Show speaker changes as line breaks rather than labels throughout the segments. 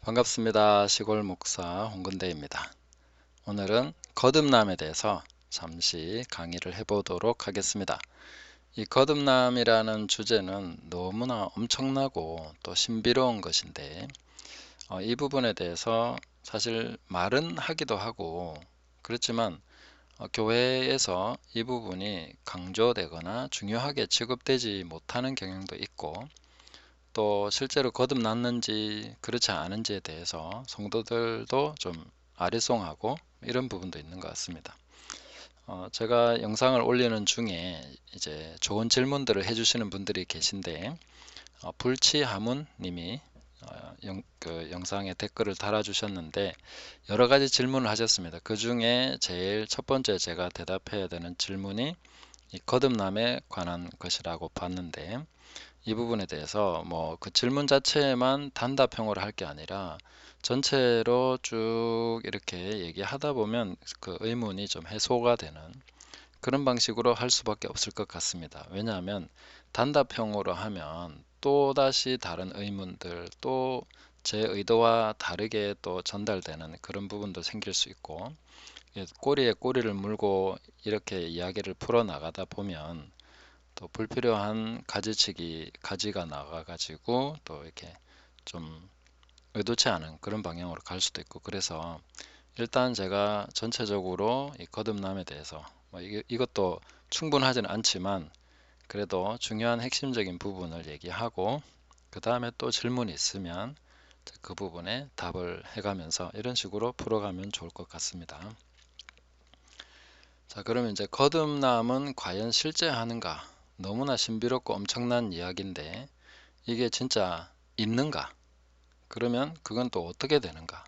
반갑습니다. 시골 목사 홍근대입니다. 오늘은 거듭남에 대해서 잠시 강의를 해보도록 하겠습니다. 이 거듭남이라는 주제는 너무나 엄청나고 또 신비로운 것인데 이 부분에 대해서 사실 말은 하기도 하고 그렇지만 교회에서 이 부분이 강조되거나 중요하게 취급되지 못하는 경향도 있고 또 실제로 거듭났는지 그렇지 않은지에 대해서 성도들도 좀 아리송하고 이런 부분도 있는 것 같습니다. 제가 영상을 올리는 중에 이제 좋은 질문들을 해주시는 분들이 계신데 불치하문 님이 그 영상에 댓글을 달아주셨는데 여러 가지 질문을 하셨습니다. 그 중에 제일 첫 번째 제가 대답해야 되는 질문이 이 거듭남에 관한 것이라고 봤는데 이 부분에 대해서 뭐 그 질문 자체에만 단답형으로 할 게 아니라 전체로 쭉 이렇게 얘기하다 보면 그 의문이 좀 해소가 되는 그런 방식으로 할 수밖에 없을 것 같습니다. 왜냐하면 단답형으로 하면 또다시 다른 의문들 또 제 의도와 다르게 또 전달되는 그런 부분도 생길 수 있고 꼬리에 꼬리를 물고 이렇게 이야기를 풀어 나가다 보면 또 불필요한 가지가 나가가지고 또 이렇게 좀 의도치 않은 그런 방향으로 갈 수도 있고 그래서 일단 제가 전체적으로 이 거듭남에 대해서 뭐 이것도 충분하지는 않지만 그래도 중요한 핵심적인 부분을 얘기하고 그 다음에 또 질문이 있으면 그 부분에 답을 해가면서 이런 식으로 풀어가면 좋을 것 같습니다. 자, 그러면 이제 거듭남은 과연 실제 하는가? 너무나 신비롭고 엄청난 이야기인데 이게 진짜 있는가? 그러면 그건 또 어떻게 되는가?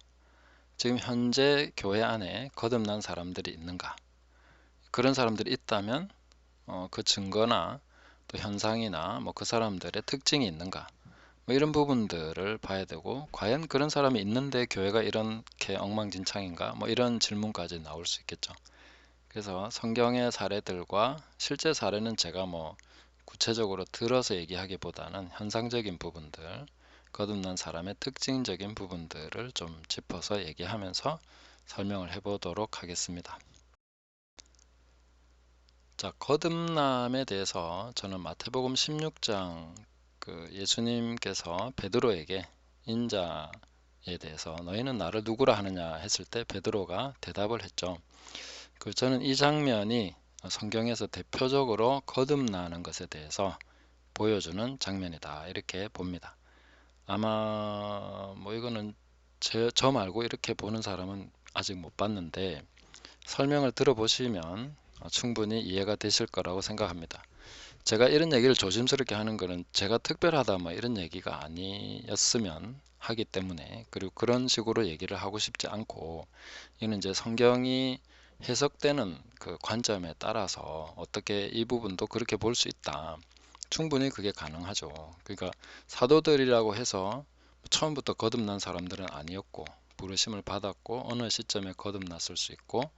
지금 현재 교회 안에 거듭난 사람들이 있는가? 그런 사람들이 있다면 그 증거나 또 현상이나 뭐 그 사람들의 특징이 있는가? 뭐 이런 부분들을 봐야 되고 과연 그런 사람이 있는데 교회가 이렇게 엉망진창인가? 뭐 이런 질문까지 나올 수 있겠죠. 그래서 성경의 사례들과 실제 사례는 제가 뭐 구체적으로 들어서 얘기하기보다는 현상적인 부분들, 거듭난 사람의 특징적인 부분들을 좀 짚어서 얘기하면서 설명을 해보도록 하겠습니다. 자, 거듭남에 대해서 저는 마태복음 16장 그 예수님께서 베드로에게 인자에 대해서 너희는 나를 누구라 하느냐 했을 때 베드로가 대답을 했죠. 저는 이 장면이 성경에서 대표적으로 거듭나는 것에 대해서 보여주는 장면이다 이렇게 봅니다. 아마 뭐 이거는 저 말고 이렇게 보는 사람은 아직 못 봤는데 설명을 들어보시면 충분히 이해가 되실 거라고 생각합니다. 제가 이런 얘기를 조심스럽게 하는 거는 제가 특별하다 뭐 이런 얘기가 아니었으면 하기 때문에 그리고 그런 식으로 얘기를 하고 싶지 않고 이는 이제 성경이 해석되는 그 관점에 따라서 어떻게 이 부분도 그렇게 볼 수 있다. 충분히 그게 가능하죠. 그러니까 사도들이라고 해서 처음부터 거듭난 사람들은 아니었고 부르심을 받았고 어느 시점에 거듭났을 수 있고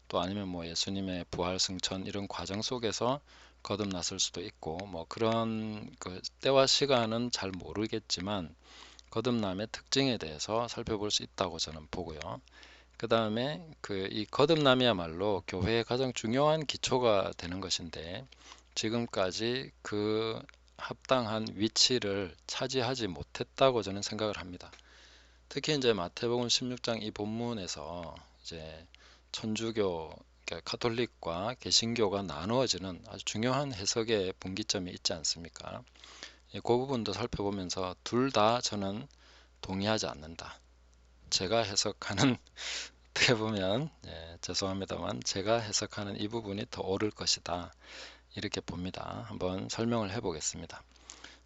또 아니면 뭐 예수님의 부활 승천 이런 과정 속에서 거듭났을 수도 있고 뭐 그런 그 때와 시간은 잘 모르겠지만 거듭남의 특징에 대해서 살펴볼 수 있다고 저는 보고요. 그 다음에 이 거듭남이야말로 교회의 가장 중요한 기초가 되는 것인데 지금까지 그 합당한 위치를 차지하지 못했다고 저는 생각을 합니다. 특히 이제 마태복음 16장 이 본문에서 이제 천주교, 그러니까 가톨릭과 개신교가 나누어지는 아주 중요한 해석의 분기점이 있지 않습니까? 그 부분도 살펴보면서 둘 다 저는 동의하지 않는다. 제가 해석하는 어떻게 보면 죄송합니다만 제가 해석하는 이 부분이 더 옳을 것이다. 이렇게 봅니다. 한번 설명을 해보겠습니다.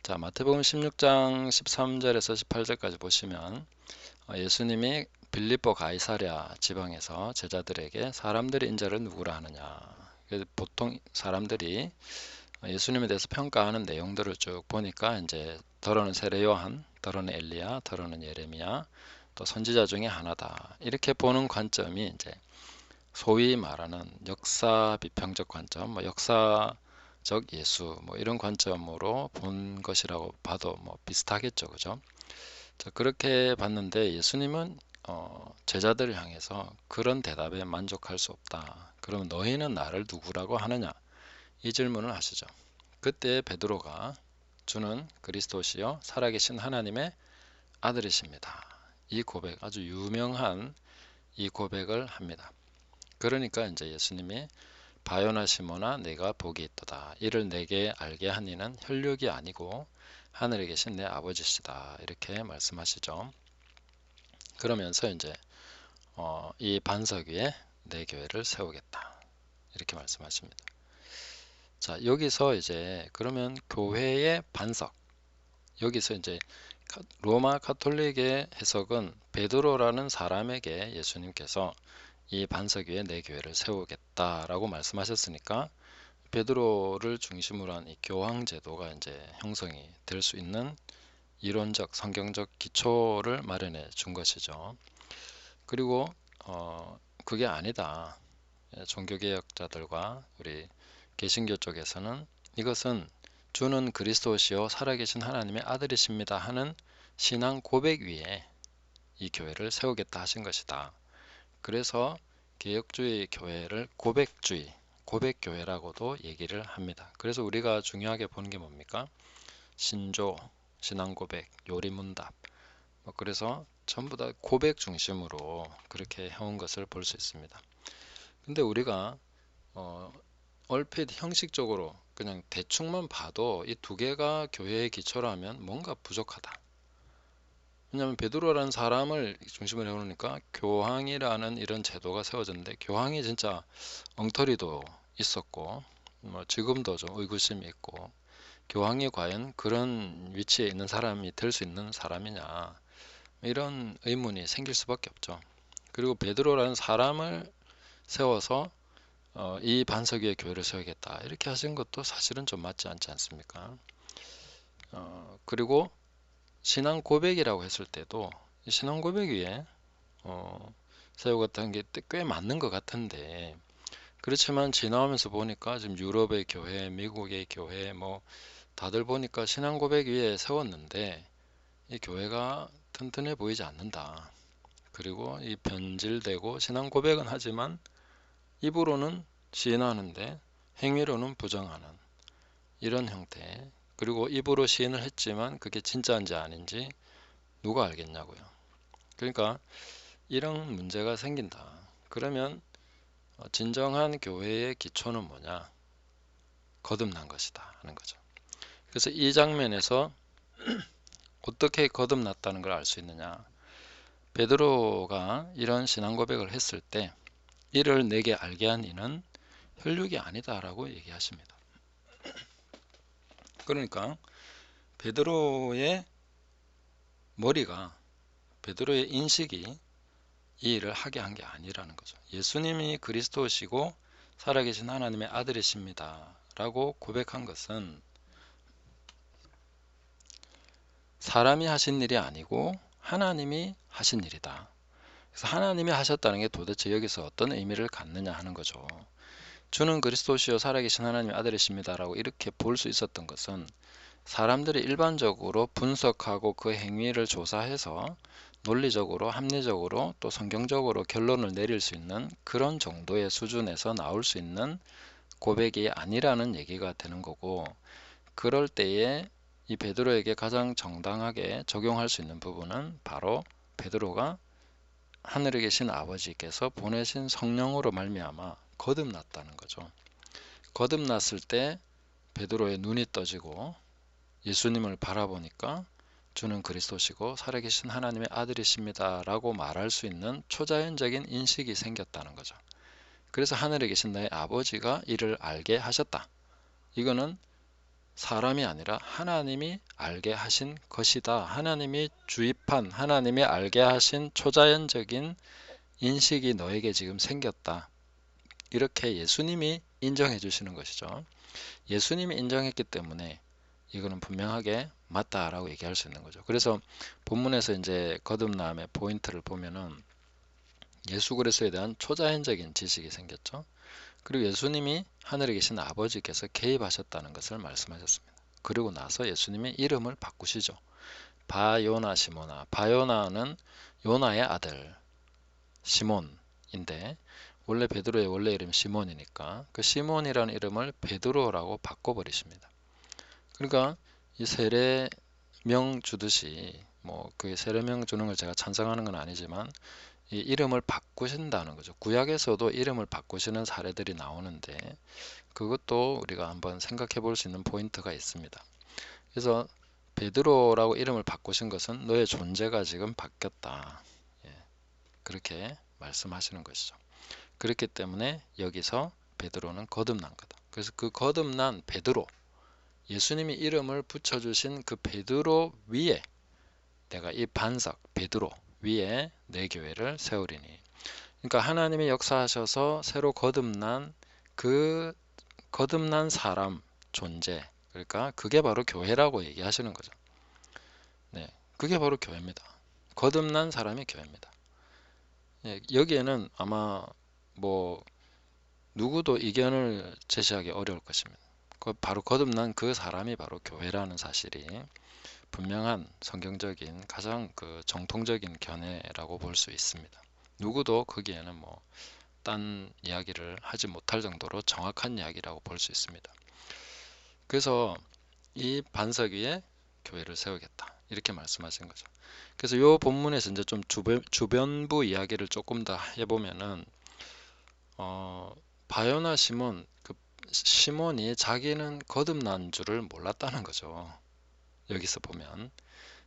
자, 마태복음 16장 13절에서 18절까지 보시면 예수님이 빌립보 가이사랴 지방에서 제자들에게 사람들이 인자를 누구라 하느냐. 보통 사람들이 예수님에 대해서 평가하는 내용들을 쭉 보니까 이제 더러는 세례 요한, 더러는 엘리야, 더러는 예레미야, 또 선지자 중에 하나다. 이렇게 보는 관점이 이제 소위 말하는 역사 비평적 관점, 뭐 역사적 예수, 뭐 이런 관점으로 본 것이라고 봐도 뭐 비슷하겠죠, 그죠? 자, 그렇게 봤는데 예수님은 제자들을 향해서 그런 대답에 만족할 수 없다. 그러면 너희는 나를 누구라고 하느냐? 이 질문을 하시죠. 그때 베드로가 주는 그리스도시요 살아계신 하나님의 아들이십니다. 이 고백, 아주 유명한 이 고백을 합니다. 그러니까 이제 예수님이 바요나 시모나 내가 복이 있도다. 이를 내게 알게 한 이는 혈육이 아니고 하늘에 계신 내 아버지시다. 이렇게 말씀하시죠. 그러면서 이제 이 반석 위에 내 교회를 세우겠다. 이렇게 말씀하십니다. 자, 여기서 이제 그러면 교회의 반석. 여기서 이제 로마 카톨릭의 해석은 베드로라는 사람에게 예수님께서 이 반석 위에 내 교회를 세우겠다라고 말씀하셨으니까 베드로를 중심으로 한 이 교황 제도가 이제 형성이 될 수 있는 이론적 성경적 기초를 마련해 준 것이죠. 그리고 그게 아니다. 종교개혁자들과 우리 개신교 쪽에서는 이것은 주는 그리스도시요 살아계신 하나님의 아들이십니다 하는 신앙 고백 위에 이 교회를 세우겠다 하신 것이다. 그래서 개혁주의 교회를 고백주의, 고백교회라고도 얘기를 합니다. 그래서 우리가 중요하게 보는 게 뭡니까? 신조, 신앙고백, 요리문답. 그래서 전부 다 고백 중심으로 그렇게 해온 것을 볼 수 있습니다. 근데 우리가 얼핏 형식적으로 그냥 대충만 봐도 이 두 개가 교회의 기초라면 뭔가 부족하다. 왜냐하면 베드로라는 사람을 중심으로 해놓으니까 교황이라는 이런 제도가 세워졌는데 교황이 진짜 엉터리도 있었고 지금도 좀 의구심이 있고 교황이 과연 그런 위치에 있는 사람이 될 수 있는 사람이냐 이런 의문이 생길 수밖에 없죠. 그리고 베드로라는 사람을 세워서 이 반석 위에 교회를 세우겠다 이렇게 하신 것도 사실은 좀 맞지 않지 않습니까? 그리고 신앙 고백이라고 했을 때도 신앙 고백 위에 세우겠다는 게 꽤 맞는 것 같은데 그렇지만 지나오면서 보니까 지금 유럽의 교회, 미국의 교회 뭐 다들 보니까 신앙 고백 위에 세웠는데 이 교회가 튼튼해 보이지 않는다. 그리고 이 변질되고 신앙 고백은 하지만 입으로는 시인하는데 행위로는 부정하는 이런 형태. 그리고 입으로 시인을 했지만 그게 진짜인지 아닌지 누가 알겠냐고요. 그러니까 이런 문제가 생긴다. 그러면 진정한 교회의 기초는 뭐냐? 거듭난 것이다 하는 거죠. 그래서 이 장면에서 어떻게 거듭났다는 걸 알 수 있느냐? 베드로가 이런 신앙 고백을 했을 때 이를 내게 알게 한 이는 혈육이 아니다라고 얘기하십니다. 그러니까 베드로의 머리가 베드로의 인식이 이 일을 하게 한 게 아니라는 거죠. 예수님이 그리스도시고 살아계신 하나님의 아들이십니다 라고 고백한 것은 사람이 하신 일이 아니고 하나님이 하신 일이다. 그래서 하나님이 하셨다는 게 도대체 여기서 어떤 의미를 갖느냐 하는 거죠. 주는 그리스도시요 살아계신 하나님의 아들이십니다 라고 이렇게 볼 수 있었던 것은 사람들이 일반적으로 분석하고 그 행위를 조사해서 논리적으로 합리적으로 또 성경적으로 결론을 내릴 수 있는 그런 정도의 수준에서 나올 수 있는 고백이 아니라는 얘기가 되는 거고 그럴 때에 이 베드로에게 가장 정당하게 적용할 수 있는 부분은 바로 베드로가 하늘에 계신 아버지께서 보내신 성령으로 말미암아 거듭났다는 거죠. 거듭났을 때 베드로의 눈이 떠지고 예수님을 바라보니까 주는 그리스도시고 살아계신 하나님의 아들이십니다 라고 말할 수 있는 초자연적인 인식이 생겼다는 거죠. 그래서 하늘에 계신 나의 아버지가 이를 알게 하셨다. 이거는 사람이 아니라 하나님이 알게 하신 것이다. 하나님이 주입한 하나님이 알게 하신 초자연적인 인식이 너에게 지금 생겼다. 이렇게 예수님이 인정해 주시는 것이죠. 예수님이 인정했기 때문에 이거는 분명하게 맞다라고 얘기할 수 있는 거죠. 그래서 본문에서 이제 거듭남의 포인트를 보면은 예수 그리스도에 대한 초자연적인 지식이 생겼죠. 그리고 예수님이 하늘에 계신 아버지께서 개입하셨다는 것을 말씀하셨습니다. 그리고 나서 예수님이 이름을 바꾸시죠. 바요나 시모나. 바요나는 요나의 아들 시몬인데 원래 베드로의 원래 이름이 시몬이니까 그 시몬이라는 이름을 베드로라고 바꿔버리십니다. 그러니까 이 세례명 주듯이 뭐 그 세례명 주는 걸 제가 찬성하는 건 아니지만 이 이름을 바꾸신다는 거죠. 구약에서도 이름을 바꾸시는 사례들이 나오는데 그것도 우리가 한번 생각해 볼 수 있는 포인트가 있습니다. 그래서 베드로라고 이름을 바꾸신 것은 너의 존재가 지금 바뀌었다. 예, 그렇게 말씀하시는 것이죠. 그렇기 때문에 여기서 베드로는 거듭난 거다. 그래서 그 거듭난 베드로, 예수님이 이름을 붙여주신 그 베드로 위에 내가 이 반석 베드로 위에 내 교회를 세우리니. 그러니까 하나님이 역사하셔서 새로 거듭난 그 거듭난 사람 존재, 그러니까 그게 바로 교회라고 얘기하시는 거죠. 네, 그게 바로 교회입니다. 거듭난 사람이 교회입니다. 예, 여기에는 아마 뭐 누구도 이견을 제시하기 어려울 것입니다. 바로 거듭난 그 사람이 바로 교회라는 사실이 분명한 성경적인 가장 그 정통적인 견해라고 볼 수 있습니다. 누구도 거기에는 뭐 딴 이야기를 하지 못할 정도로 정확한 이야기라고 볼 수 있습니다. 그래서 이 반석 위에 교회를 세우겠다 이렇게 말씀하신 거죠. 그래서 이 본문에서 이제 좀 주변부 이야기를 조금 더 해보면은 바요나 시몬, 그 시몬이 자기는 거듭난 줄을 몰랐다는 거죠. 여기서 보면,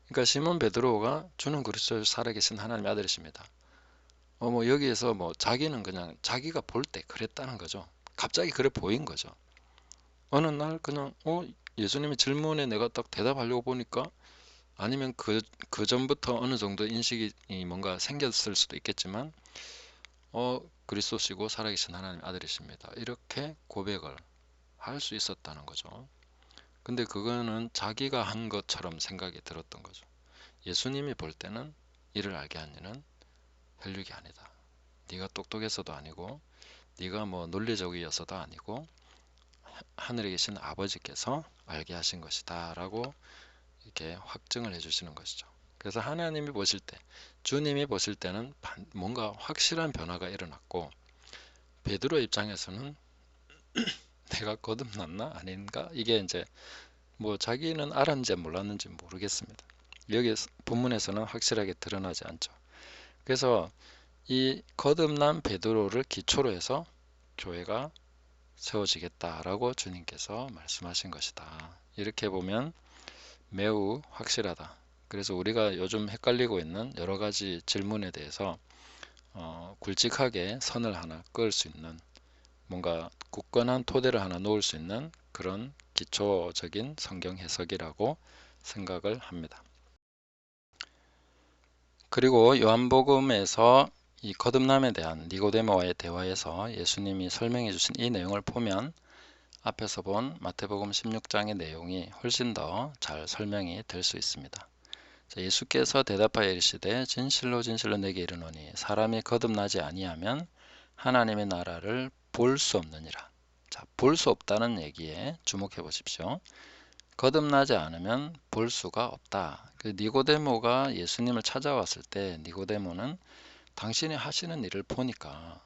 그러니까 시몬 베드로가 주는 그리스도 살아계신 하나님의 아들이십니다. 뭐 여기에서 뭐 자기는 그냥 자기가 볼 때 그랬다는 거죠. 갑자기 그래 보인 거죠. 어느 날 그냥 예수님의 질문에 내가 딱 대답하려고 보니까 아니면 그 전부터 어느 정도 인식이 뭔가 생겼을 수도 있겠지만 그리스도시고 살아계신 하나님 아들이십니다. 이렇게 고백을 할 수 있었다는 거죠. 근데 그거는 자기가 한 것처럼 생각이 들었던 거죠. 예수님이 볼 때는 이를 알게 한 이는 혈육이 아니다. 네가 똑똑해서도 아니고 네가 뭐 논리적이어서도 아니고 하늘에 계신 아버지께서 알게 하신 것이다 라고 이렇게 확증을 해주시는 것이죠. 그래서 하나님이 보실 때, 주님이 보실 때는 뭔가 확실한 변화가 일어났고 베드로 입장에서는 내가 거듭났나 아닌가 이게 이제 뭐 자기는 알았는지 몰랐는지 모르겠습니다. 여기 본문에서는 확실하게 드러나지 않죠. 그래서 이 거듭난 베드로를 기초로 해서 교회가 세워지겠다라고 주님께서 말씀하신 것이다. 이렇게 보면 매우 확실하다. 그래서 우리가 요즘 헷갈리고 있는 여러 가지 질문에 대해서 굵직하게 선을 하나 그을 수 있는 뭔가 굳건한 토대를 하나 놓을 수 있는 그런 기초적인 성경 해석이라고 생각을 합니다. 그리고 요한복음에서 이 거듭남에 대한 니고데모와의 대화에서 예수님이 설명해 주신 이 내용을 보면 앞에서 본 마태복음 16장의 내용이 훨씬 더 잘 설명이 될 수 있습니다. 예수께서 대답하여 이르시되 진실로 진실로 내게 이르노니 사람이 거듭나지 아니하면 하나님의 나라를 볼 수 없느니라. 자, 볼 수 없다는 얘기에 주목해 보십시오. 거듭나지 않으면 볼 수가 없다. 그 니고데모가 예수님을 찾아왔을 때 니고데모는 당신이 하시는 일을 보니까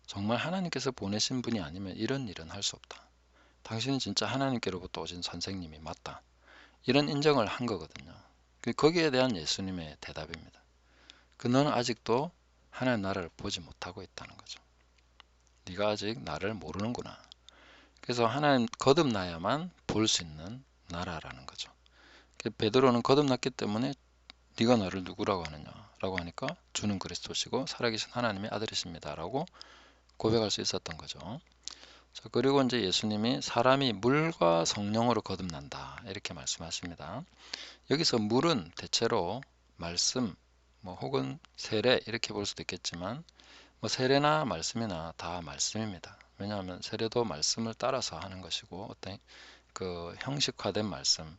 정말 하나님께서 보내신 분이 아니면 이런 일은 할 수 없다. 당신은 진짜 하나님께로부터 오신 선생님이 맞다. 이런 인정을 한 거거든요. 거기에 대한 예수님의 대답입니다. 너는 아직도 하나님 나라를 보지 못하고 있다는 거죠. 네가 아직 나를 모르는구나. 그래서 하나님 거듭나야만 볼 수 있는 나라라는 거죠. 베드로는 거듭났기 때문에 네가 나를 누구라고 하느냐라고 하니까 주는 그리스도시고 살아계신 하나님의 아들이십니다라고 고백할 수 있었던 거죠. 자, 그리고 이제 예수님이 사람이 물과 성령으로 거듭난다 이렇게 말씀하십니다. 여기서 물은 대체로 말씀, 뭐 혹은 세례 이렇게 볼 수도 있겠지만 뭐 세례나 말씀이나 다 말씀입니다. 왜냐하면 세례도 말씀을 따라서 하는 것이고 어떤 그 형식화된 말씀,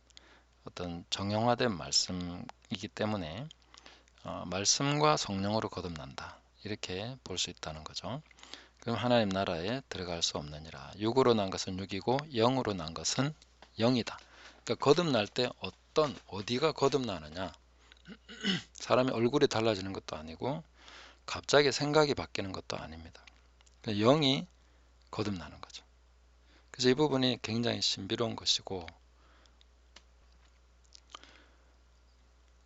어떤 정형화된 말씀이기 때문에 말씀과 성령으로 거듭난다 이렇게 볼 수 있다는 거죠. 그럼 하나님 나라에 들어갈 수 없느니라. 육으로 난 것은 육이고 영으로 난 것은 영이다. 그러니까 거듭날 때 어디가 거듭나느냐? 사람의 얼굴이 달라지는 것도 아니고 갑자기 생각이 바뀌는 것도 아닙니다. 그러니까 영이 거듭나는 거죠. 그래서 이 부분이 굉장히 신비로운 것이고,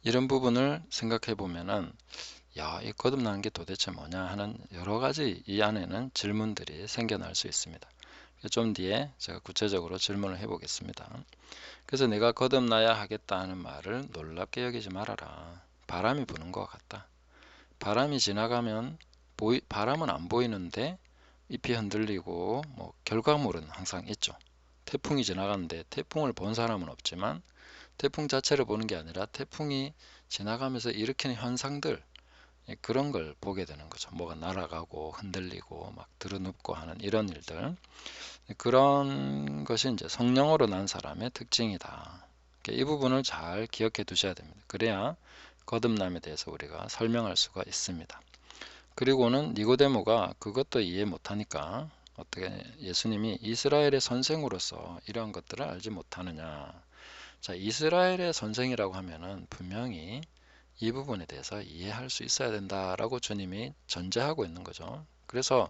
이런 부분을 생각해 보면은 이 거듭나는 게 도대체 뭐냐 하는 여러 가지 이 안에는 질문들이 생겨날 수 있습니다. 좀 뒤에 제가 구체적으로 질문을 해 보겠습니다. 그래서 내가 거듭나야 하겠다 하는 말을 놀랍게 여기지 말아라. 바람이 부는 것 같다. 바람이 지나가면 바람은 안 보이는데 잎이 흔들리고 결과물은 항상 있죠. 태풍이 지나가는데 태풍을 본 사람은 없지만 태풍 자체를 보는 게 아니라 태풍이 지나가면서 일으키는 현상들, 그런 걸 보게 되는 거죠. 뭐가 날아가고 흔들리고 막 드러눕고 하는 이런 일들. 그런 것이 이제 성령으로 난 사람의 특징이다. 이 부분을 잘 기억해 두셔야 됩니다. 그래야 거듭남에 대해서 우리가 설명할 수가 있습니다. 그리고는 니고데모가 그것도 이해 못하니까 어떻게 예수님이 이스라엘의 선생으로서 이러한 것들을 알지 못하느냐. 자, 이스라엘의 선생이라고 하면은 분명히 이 부분에 대해서 이해할 수 있어야 된다라고 주님이 전제하고 있는 거죠. 그래서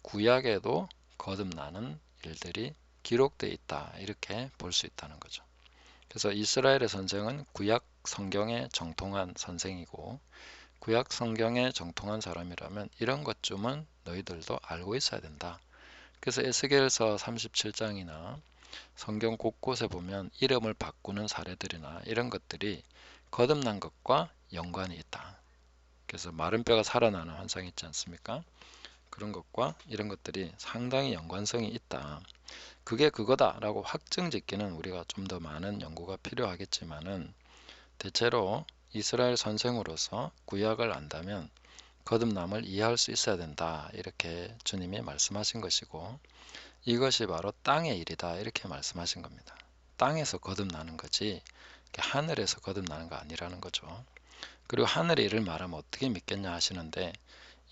구약에도 거듭나는 일들이 기록되어 있다, 이렇게 볼 수 있다는 거죠. 그래서 이스라엘의 선생은 구약 성경에 정통한 선생이고, 구약 성경에 정통한 사람이라면 이런 것쯤은 너희들도 알고 있어야 된다. 그래서 에스겔서 37장이나 성경 곳곳에 보면 이름을 바꾸는 사례들이나 이런 것들이 거듭난 것과 연관이 있다. 그래서 마른 뼈가 살아나는 환상이 있지 않습니까? 그런 것과 이런 것들이 상당히 연관성이 있다. 그게 그거다라고 확정 짓기는 우리가 좀 더 많은 연구가 필요하겠지만은, 대체로 이스라엘 선생으로서 구약을 안다면 거듭남을 이해할 수 있어야 된다, 이렇게 주님이 말씀하신 것이고, 이것이 바로 땅의 일이다, 이렇게 말씀하신 겁니다. 땅에서 거듭나는 거지 하늘에서 거듭나는 거 아니라는 거죠. 그리고 하늘의 일을 말하면 어떻게 믿겠냐 하시는데,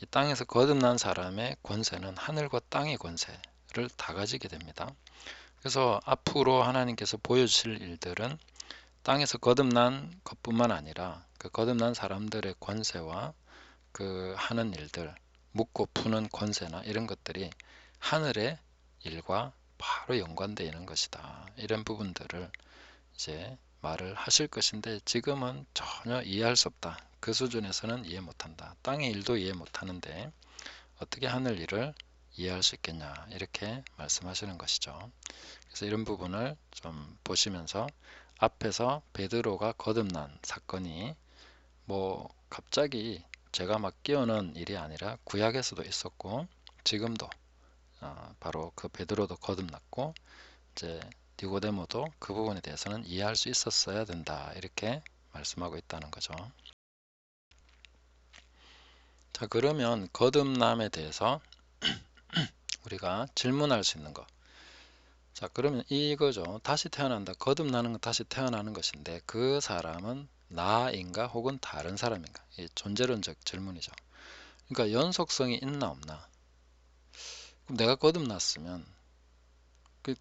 이 땅에서 거듭난 사람의 권세는 하늘과 땅의 권세를 다 가지게 됩니다. 그래서 앞으로 하나님께서 보여주실 일들은 땅에서 거듭난 것뿐만 아니라 그 거듭난 사람들의 권세와 그 하는 일들, 묻고 푸는 권세나 이런 것들이 하늘의 일과 바로 연관되어 있는 것이다. 이런 부분들을 이제 말을 하실 것인데, 지금은 전혀 이해할 수 없다. 그 수준에서는 이해 못한다. 땅의 일도 이해 못하는데 어떻게 하늘 일을 이해할 수 있겠냐, 이렇게 말씀하시는 것이죠. 그래서 이런 부분을 좀 보시면서, 앞에서 베드로가 거듭난 사건이 갑자기 제가 막 끼어넣은 일이 아니라 구약에서도 있었고, 지금도 바로 그 베드로도 거듭났고, 이제 니고데모도 그 부분에 대해서는 이해할 수 있었어야 된다, 이렇게 말씀하고 있다는 거죠. 자, 그러면 거듭남에 대해서 우리가 질문할 수 있는 것. 자, 그러면 이거죠. 다시 태어난다. 거듭나는 건 다시 태어나는 것인데, 그 사람은 나인가 혹은 다른 사람인가? 이 존재론적 질문이죠. 그러니까 연속성이 있나 없나? 그럼 내가 거듭났으면,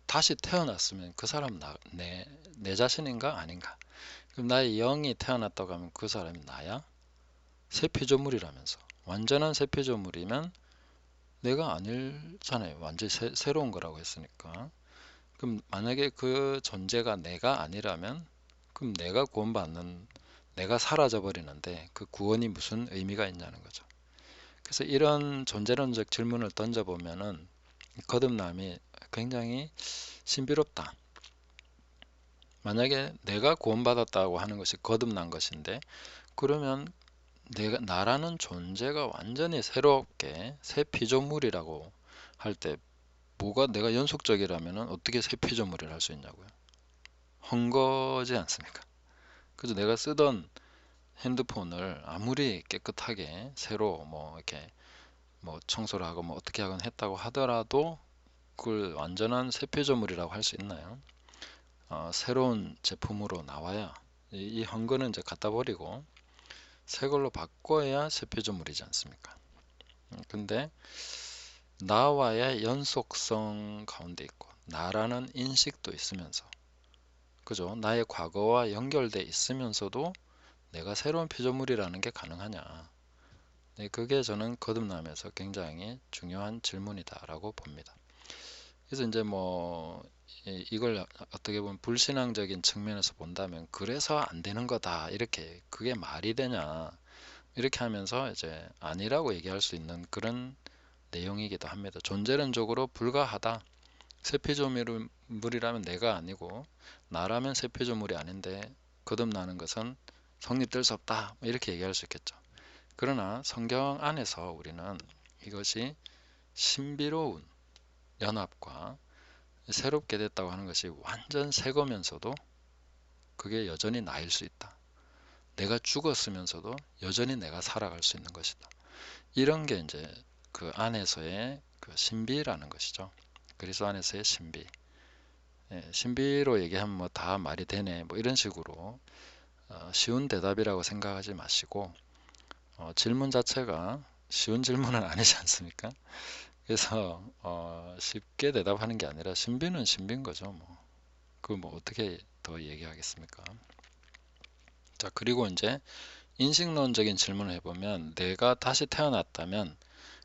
다시 태어났으면 그 사람은 내 자신인가 아닌가? 그럼 나의 영이 태어났다고 하면 그 사람이 나야? 새 피조물이라면서. 완전한 새 피조물이면 내가 아니잖아요. 완전히 새로운 거라고 했으니까. 그럼 만약에 그 존재가 내가 아니라면, 그럼 내가 사라져 버리는데 그 구원이 무슨 의미가 있냐는 거죠. 그래서 이런 존재론적 질문을 던져보면은 거듭남이 굉장히 신비롭다. 만약에 내가 구원받았다고 하는 것이 거듭난 것인데, 그러면 나라는 존재가 완전히 새롭게 새 피조물이라고 할 때, 뭐가 내가 연속적이라면 어떻게 새 피조물을 할 수 있냐고요. 헝거지 않습니까? 그래서 내가 쓰던 핸드폰을 아무리 깨끗하게 새로 이렇게 청소를 하고 어떻게 하건 했다고 하더라도 그걸 완전한 새 피조물이라고 할 수 있나요? 새로운 제품으로 나와야 이 헝거는 이제 갖다 버리고 새 걸로 바꿔야 새 피조물이지 않습니까? 근데 나와의 연속성 가운데 있고 나라는 인식도 있으면서, 그죠? 나의 과거와 연결돼 있으면서도 내가 새로운 피조물이라는 게 가능하냐? 네, 그게 저는 거듭남에서 굉장히 중요한 질문이다라고 봅니다. 그래서 이제 뭐 이걸 어떻게 보면 불신앙적인 측면에서 본다면 그래서 안 되는 거다 이렇게 그게 말이 되냐 이렇게 하면서 이제 아니라고 얘기할 수 있는 그런 내용이기도 합니다. 존재론적으로 불가하다. 세피조물이라면 내가 아니고 나라면 세피조물이 아닌데 거듭나는 것은 성립될 수 없다 이렇게 얘기할 수 있겠죠. 그러나 성경 안에서 우리는 이것이 신비로운 연합과 새롭게 됐다고 하는 것이 완전 새 거면서도 그게 여전히 나일 수 있다. 내가 죽었으면서도 여전히 내가 살아갈 수 있는 것이다. 이런 게 이제 그 안에서의 그 신비라는 것이죠. 그리스도 안에서의 신비. 신비로 얘기하면 뭐 다 말이 되네 뭐 이런 식으로 쉬운 대답이라고 생각하지 마시고 질문 자체가 쉬운 질문은 아니지 않습니까? 그래서 쉽게 대답하는 게 아니라 신비는 신비인 거죠. 뭐. 그 뭐 어떻게 더 얘기하겠습니까? 자, 그리고 이제 인식론적인 질문을 해보면 내가 다시 태어났다면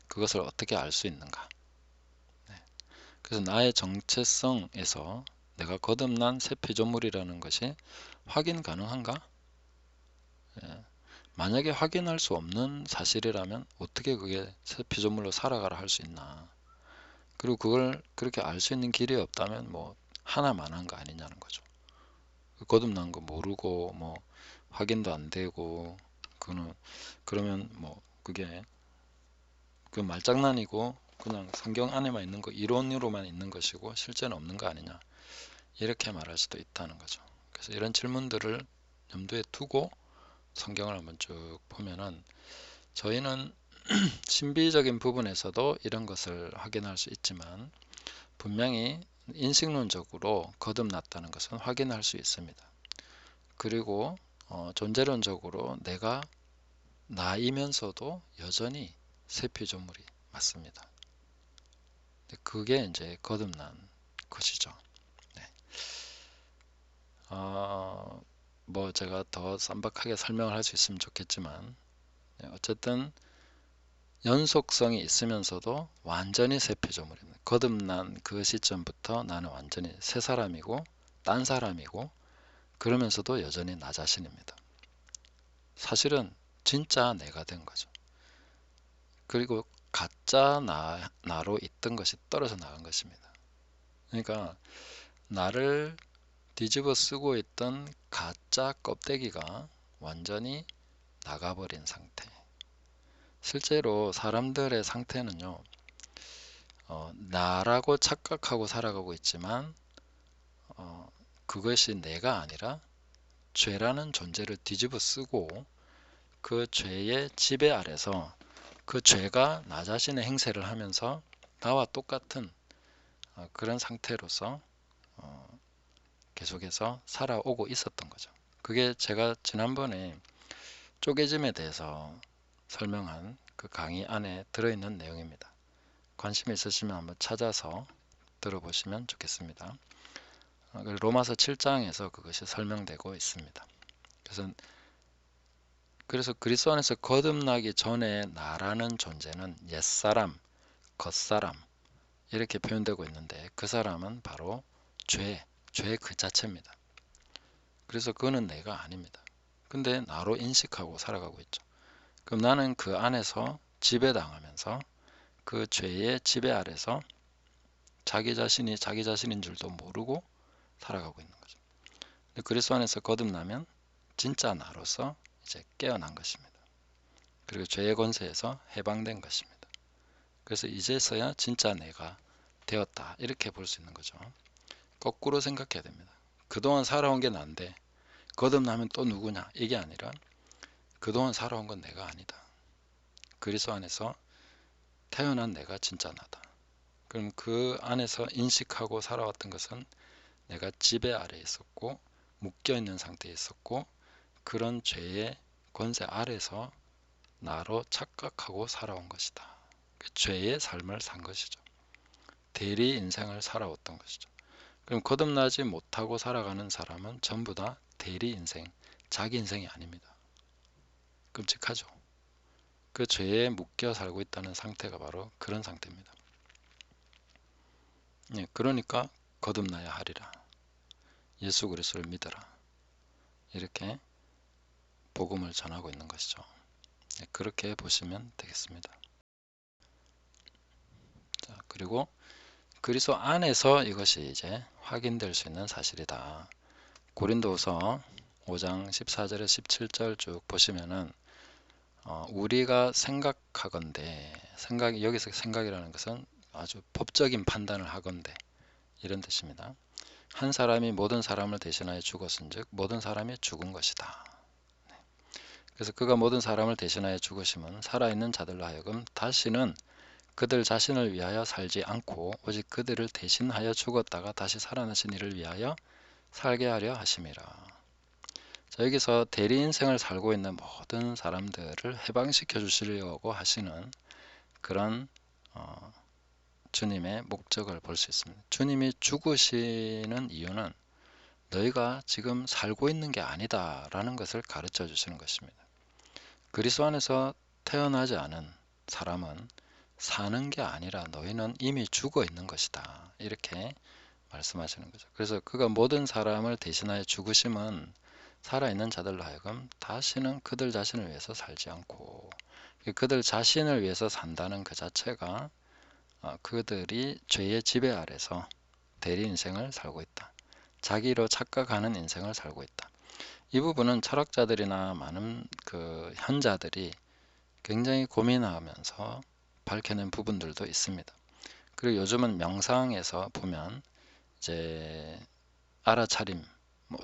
그것을 어떻게 알 수 있는가? 네. 그래서 나의 정체성에서 내가 거듭난 새 피조물이라는 것이 확인 가능한가? 예. 만약에 확인할 수 없는 사실이라면 어떻게 그게 새 피조물로 살아가라 할 수 있나? 그리고 그걸 그렇게 알 수 있는 길이 없다면 뭐 하나만 한 거 아니냐는 거죠. 거듭난 거 모르고 뭐 확인도 안 되고 그는 그러면 뭐 그게 그 말장난이고 그냥 성경 안에만 있는 거 이론으로만 있는 것이고 실제는 없는 거 아니냐 이렇게 말할 수도 있다는 거죠. 그래서 이런 질문들을 염두에 두고 성경을 한번 쭉 보면은 저희는 신비적인 부분에서도 이런 것을 확인할 수 있지만 분명히 인식론적으로 거듭났다는 것은 확인할 수 있습니다. 그리고 존재론적으로 내가 나이면서도 여전히 새 피조물이 맞습니다. 그게 이제 거듭난 것이죠. 네. 뭐 제가 더 쌈박하게 설명을 할 수 있으면 좋겠지만 어쨌든 연속성이 있으면서도 완전히 새 피조물입니다. 거듭난 그 시점부터 나는 완전히 새 사람이고 딴 사람이고 그러면서도 여전히 나 자신입니다. 사실은 진짜 내가 된 거죠. 그리고 가짜 나로 있던 것이 떨어져 나간 것입니다. 그러니까 나를 뒤집어 쓰고 있던 가짜 껍데기가 완전히 나가버린 상태. 실제로 사람들의 상태는요, 나라고 착각하고 살아가고 있지만, 그것이 내가 아니라 죄라는 존재를 뒤집어 쓰고 그 죄의 지배 아래서 그 죄가 나 자신의 행세를 하면서 나와 똑같은 그런 상태로서 계속해서 살아오고 있었던 거죠. 그게 제가 지난번에 쪼개짐에 대해서 설명한 그 강의 안에 들어있는 내용입니다. 관심 있으시면 한번 찾아서 들어보시면 좋겠습니다. 로마서 7장에서 그것이 설명되고 있습니다. 그래서 그리스도 안에서 거듭나기 전에 나라는 존재는 옛사람, 겉사람 이렇게 표현되고 있는데 그 사람은 바로 죄 그 자체입니다. 그래서 그는 내가 아닙니다. 근데 나로 인식하고 살아가고 있죠. 그럼 나는 그 안에서 지배당하면서 그 죄의 지배 아래서 자기 자신이 자기 자신인 줄도 모르고 살아가고 있는 거죠. 그리스도 안에서 거듭나면 진짜 나로서 이제 깨어난 것입니다. 그리고 죄의 권세에서 해방된 것입니다. 그래서 이제서야 진짜 내가 되었다 이렇게 볼 수 있는 거죠. 거꾸로 생각해야 됩니다. 그동안 살아온 게 난데 거듭나면 또 누구냐 이게 아니라 그동안 살아온 건 내가 아니다. 그리스도 안에서 태어난 내가 진짜 나다. 그럼 그 안에서 인식하고 살아왔던 것은 내가 지배 아래에 있었고 묶여있는 상태에 있었고 그런 죄의 권세 아래서 나로 착각하고 살아온 것이다. 그 죄의 삶을 산 것이죠. 대리 인생을 살아왔던 것이죠. 그럼 거듭나지 못하고 살아가는 사람은 전부 다 대리 인생, 자기 인생이 아닙니다. 끔찍하죠. 그 죄에 묶여 살고 있다는 상태가 바로 그런 상태입니다. 예, 그러니까 거듭나야 하리라. 예수 그리스도를 믿어라. 이렇게 복음을 전하고 있는 것이죠. 예, 그렇게 보시면 되겠습니다. 자, 그리고 그리스도 안에서 이것이 이제 확인될 수 있는 사실이다. 고린도후서 5장 14절에 17절 쭉 보시면은 우리가 생각하건대, 여기서 생각이라는 것은 아주 법적인 판단을 하건대 이런 뜻입니다. 한 사람이 모든 사람을 대신하여 죽었은즉 모든 사람이 죽은 것이다. 그래서 그가 모든 사람을 대신하여 죽으심은 살아있는 자들로 하여금 다시는 그들 자신을 위하여 살지 않고 오직 그들을 대신하여 죽었다가 다시 살아나신 이를 위하여 살게 하려 하심이라. 자, 여기서 대리 인생을 살고 있는 모든 사람들을 해방시켜 주시려고 하시는 그런 주님의 목적을 볼 수 있습니다. 주님이 죽으시는 이유는 너희가 지금 살고 있는 게 아니다 라는 것을 가르쳐 주시는 것입니다. 그리스도 안에서 태어나지 않은 사람은 사는 게 아니라 너희는 이미 죽어 있는 것이다. 이렇게 말씀하시는 거죠. 그래서 그가 모든 사람을 대신하여 죽으심은 살아있는 자들로 하여금 다시는 그들 자신을 위해서 살지 않고 그들 자신을 위해서 산다는 그 자체가 그들이 죄의 지배 아래서 대리 인생을 살고 있다. 자기로 착각하는 인생을 살고 있다. 이 부분은 철학자들이나 많은 그 현자들이 굉장히 고민하면서 밝혀낸 부분들도 있습니다. 그리고 요즘은 명상에서 보면 이제 알아차림,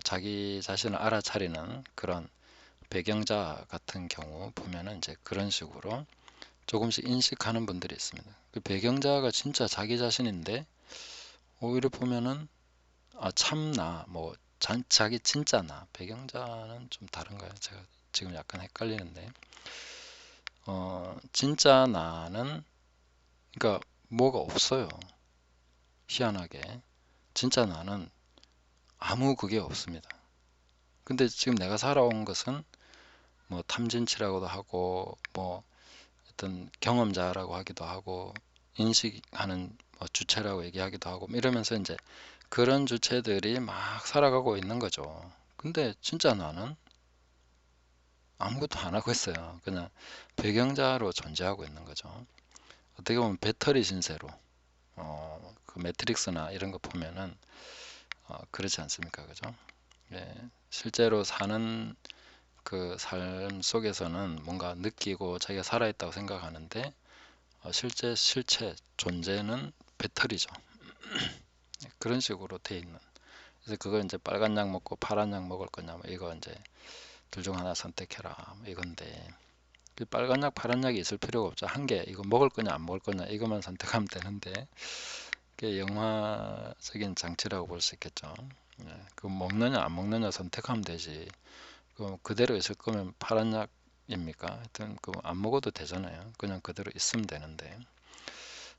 자기 자신을 알아차리는 그런 배경자 같은 경우 보면은 이제 그런 식으로 조금씩 인식하는 분들이 있습니다. 그 배경자가 진짜 자기 자신인데 오히려 보면은 참나 자기 진짜 나 배경자는 좀 다른가요? 제가 지금 약간 헷갈리는데 진짜 나는 그러니까 뭐가 없어요. 희한하게 진짜 나는 아무 그게 없습니다. 근데 지금 내가 살아온 것은 뭐 탐진치라고도 하고 뭐 어떤 경험자라고 하기도 하고 인식하는 주체라고 얘기하기도 하고 이러면서 이제 그런 주체들이 막 살아가고 있는 거죠. 근데 진짜 나는 아무것도 안 하고 있어요. 그냥 배경자로 존재하고 있는 거죠. 어떻게 보면 배터리 신세로 그 매트릭스나 이런 거 보면은 그렇지 않습니까? 그죠? 예, 실제로 사는 그 삶 속에서는 뭔가 느끼고 자기가 살아있다고 생각하는데 실체 존재는 배터리죠. 그런 식으로 돼 있는. 그래서 그거 이제 빨간 약 먹고 파란 약 먹을 거냐 뭐 이거 이제 둘 중 하나 선택해라 뭐 이건데 그 빨간 약 파란 약이 있을 필요가 없죠. 한 개 이거 먹을 거냐 안 먹을 거냐 이것만 선택하면 되는데 그게 영화적인 장치라고 볼 수 있겠죠. 예, 그 먹느냐 안 먹느냐 선택하면 되지. 그대로 있을 거면 파란 약입니까? 하여튼 안 먹어도 되잖아요. 그냥 그대로 있으면 되는데.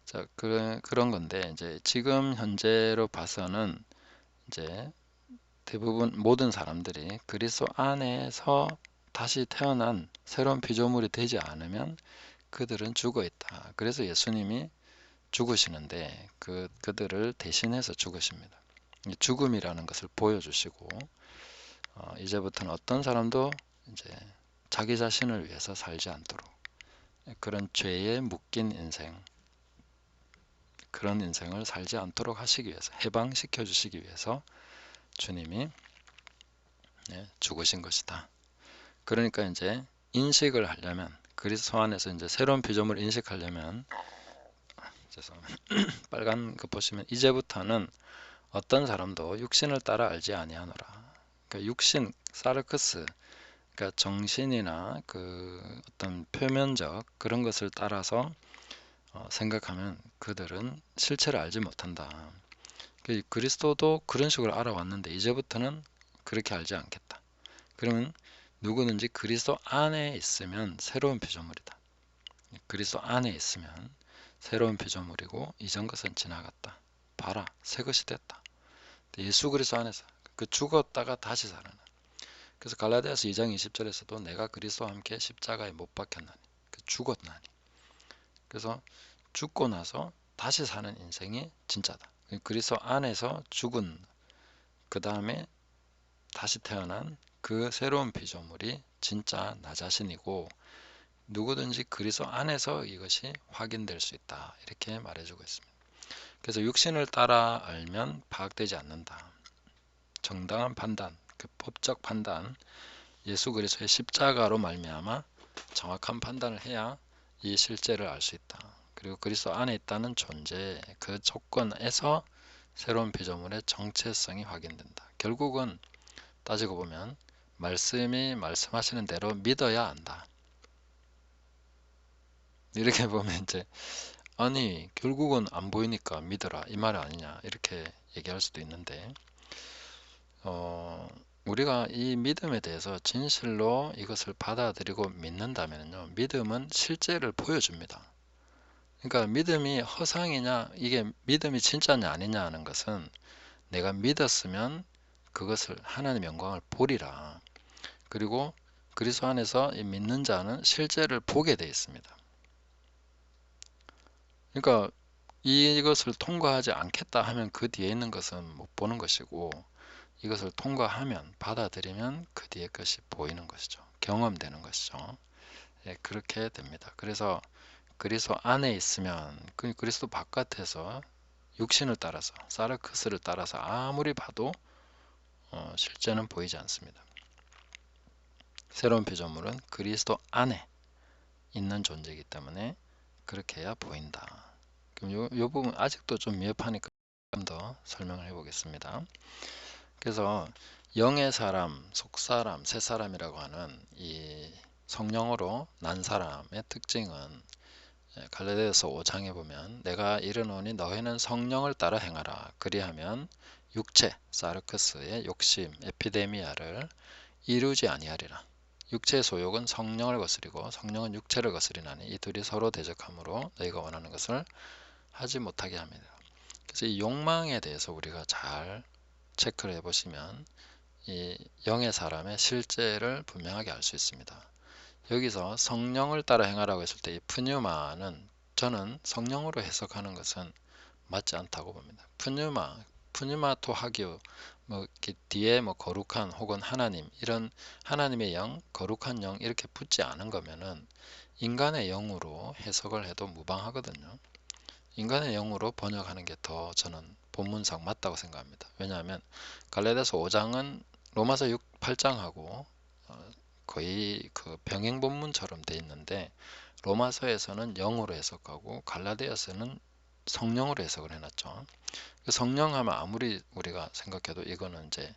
자, 그런 건데 이제 지금 현재로 봐서는 이제 대부분 모든 사람들이 그리스도 안에서 다시 태어난 새로운 피조물이 되지 않으면 그들은 죽어 있다. 그래서 예수님이 죽으시는데 그들을 대신해서 죽으십니다. 죽음이라는 것을 보여주시고 이제부터는 어떤 사람도 이제 자기 자신을 위해서 살지 않도록 그런 죄에 묶인 인생 그런 인생을 살지 않도록 하시기 위해서 해방시켜 주시기 위해서 주님이 죽으신 것이다. 그러니까 이제 인식을 하려면 그리스도 안에서 이제 새로운 피조물을 인식하려면 빨간 거 보시면 이제부터는 어떤 사람도 육신을 따라 알지 아니하노라. 그러니까 육신 사르크스 그러니까 정신이나 그 어떤 표면적 그런 것을 따라서 생각하면 그들은 실체를 알지 못한다. 그리스도도 그런 식으로 알아왔는데 이제부터는 그렇게 알지 않겠다. 그러면 누구든지 그리스도 안에 있으면 새로운 피조물이다. 그리스도 안에 있으면 새로운 피조물이고 이전 것은 지나갔다. 봐라, 새 것이 됐다. 예수 그리스도 안에서 그 죽었다가 다시 살아나. 그래서 갈라디아서 2장 20절에서도 내가 그리스도와 함께 십자가에 못 박혔나니 그 죽었나니. 그래서 죽고 나서 다시 사는 인생이 진짜다. 그리스도 안에서 죽은 그 다음에 다시 태어난 그 새로운 피조물이 진짜 나 자신이고 누구든지 그리스도 안에서 이것이 확인될 수 있다. 이렇게 말해주고 있습니다. 그래서 육신을 따라 알면 파악되지 않는다. 정당한 판단, 그 법적 판단, 예수 그리스도의 십자가로 말미암아 정확한 판단을 해야 이 실제를 알 수 있다. 그리고 그리스도 안에 있다는 존재, 그 조건에서 새로운 피조물의 정체성이 확인된다. 결국은 따지고 보면 말씀이 말씀하시는 대로 믿어야 안다. 이렇게 보면 이제 아니 결국은 안 보이니까 믿어라 이 말 아니냐 이렇게 얘기할 수도 있는데 우리가 이 믿음에 대해서 진실로 이것을 받아들이고 믿는다면요, 믿음은 실제를 보여줍니다. 그러니까 믿음이 허상이냐 이게 믿음이 진짜냐 아니냐 하는 것은 내가 믿었으면 그것을 하나님의 영광을 보리라. 그리고 그리스도 안에서 이 믿는 자는 실제를 보게 되어 있습니다. 그러니까 이것을 통과하지 않겠다 하면 그 뒤에 있는 것은 못 보는 것이고 이것을 통과하면 받아들이면 그 뒤에 것이 보이는 것이죠. 경험되는 것이죠. 예, 그렇게 됩니다. 그래서 그리스도 안에 있으면 그리스도 바깥에서 육신을 따라서 사르크스를 따라서 아무리 봐도 실제는 보이지 않습니다. 새로운 피조물은 그리스도 안에 있는 존재이기 때문에 그렇게 해야 보인다. 그럼 요 부분 아직도 좀 미흡하니까 좀 더 설명을 해보겠습니다. 그래서 영의 사람, 속사람, 새사람이라고 하는 이 성령으로 난 사람의 특징은 갈라디아서 5장에 보면 내가 이르노니 너희는 성령을 따라 행하라. 그리하면 육체, 사르크스의 욕심, 에피데미아를 이루지 아니하리라. 육체의 소욕은 성령을 거스리고 성령은 육체를 거스리나니 이 둘이 서로 대적하므로 너희가 원하는 것을 하지 못하게 합니다. 그래서 이 욕망에 대해서 우리가 잘 체크를 해보시면 이 영의 사람의 실제를 분명하게 알 수 있습니다. 여기서 성령을 따라 행하라고 했을 때 이 푸뉴마는 저는 성령으로 해석하는 것은 맞지 않다고 봅니다. 푸뉴마토 하기오 뭐 뒤에 뭐 거룩한 혹은 하나님 이런 하나님의 영, 거룩한 영 이렇게 붙지 않은 거면은 인간의 영으로 해석을 해도 무방하거든요. 인간의 영으로 번역하는 게 더 저는 본문상 맞다고 생각합니다. 왜냐하면 갈라디아서 5장은 로마서 8장하고 거의 그 병행 본문처럼 돼 있는데 로마서에서는 영으로 해석하고 갈라디아서는 성령으로 해석을 해놨죠. 성령하면 아무리 우리가 생각해도 이거는 이제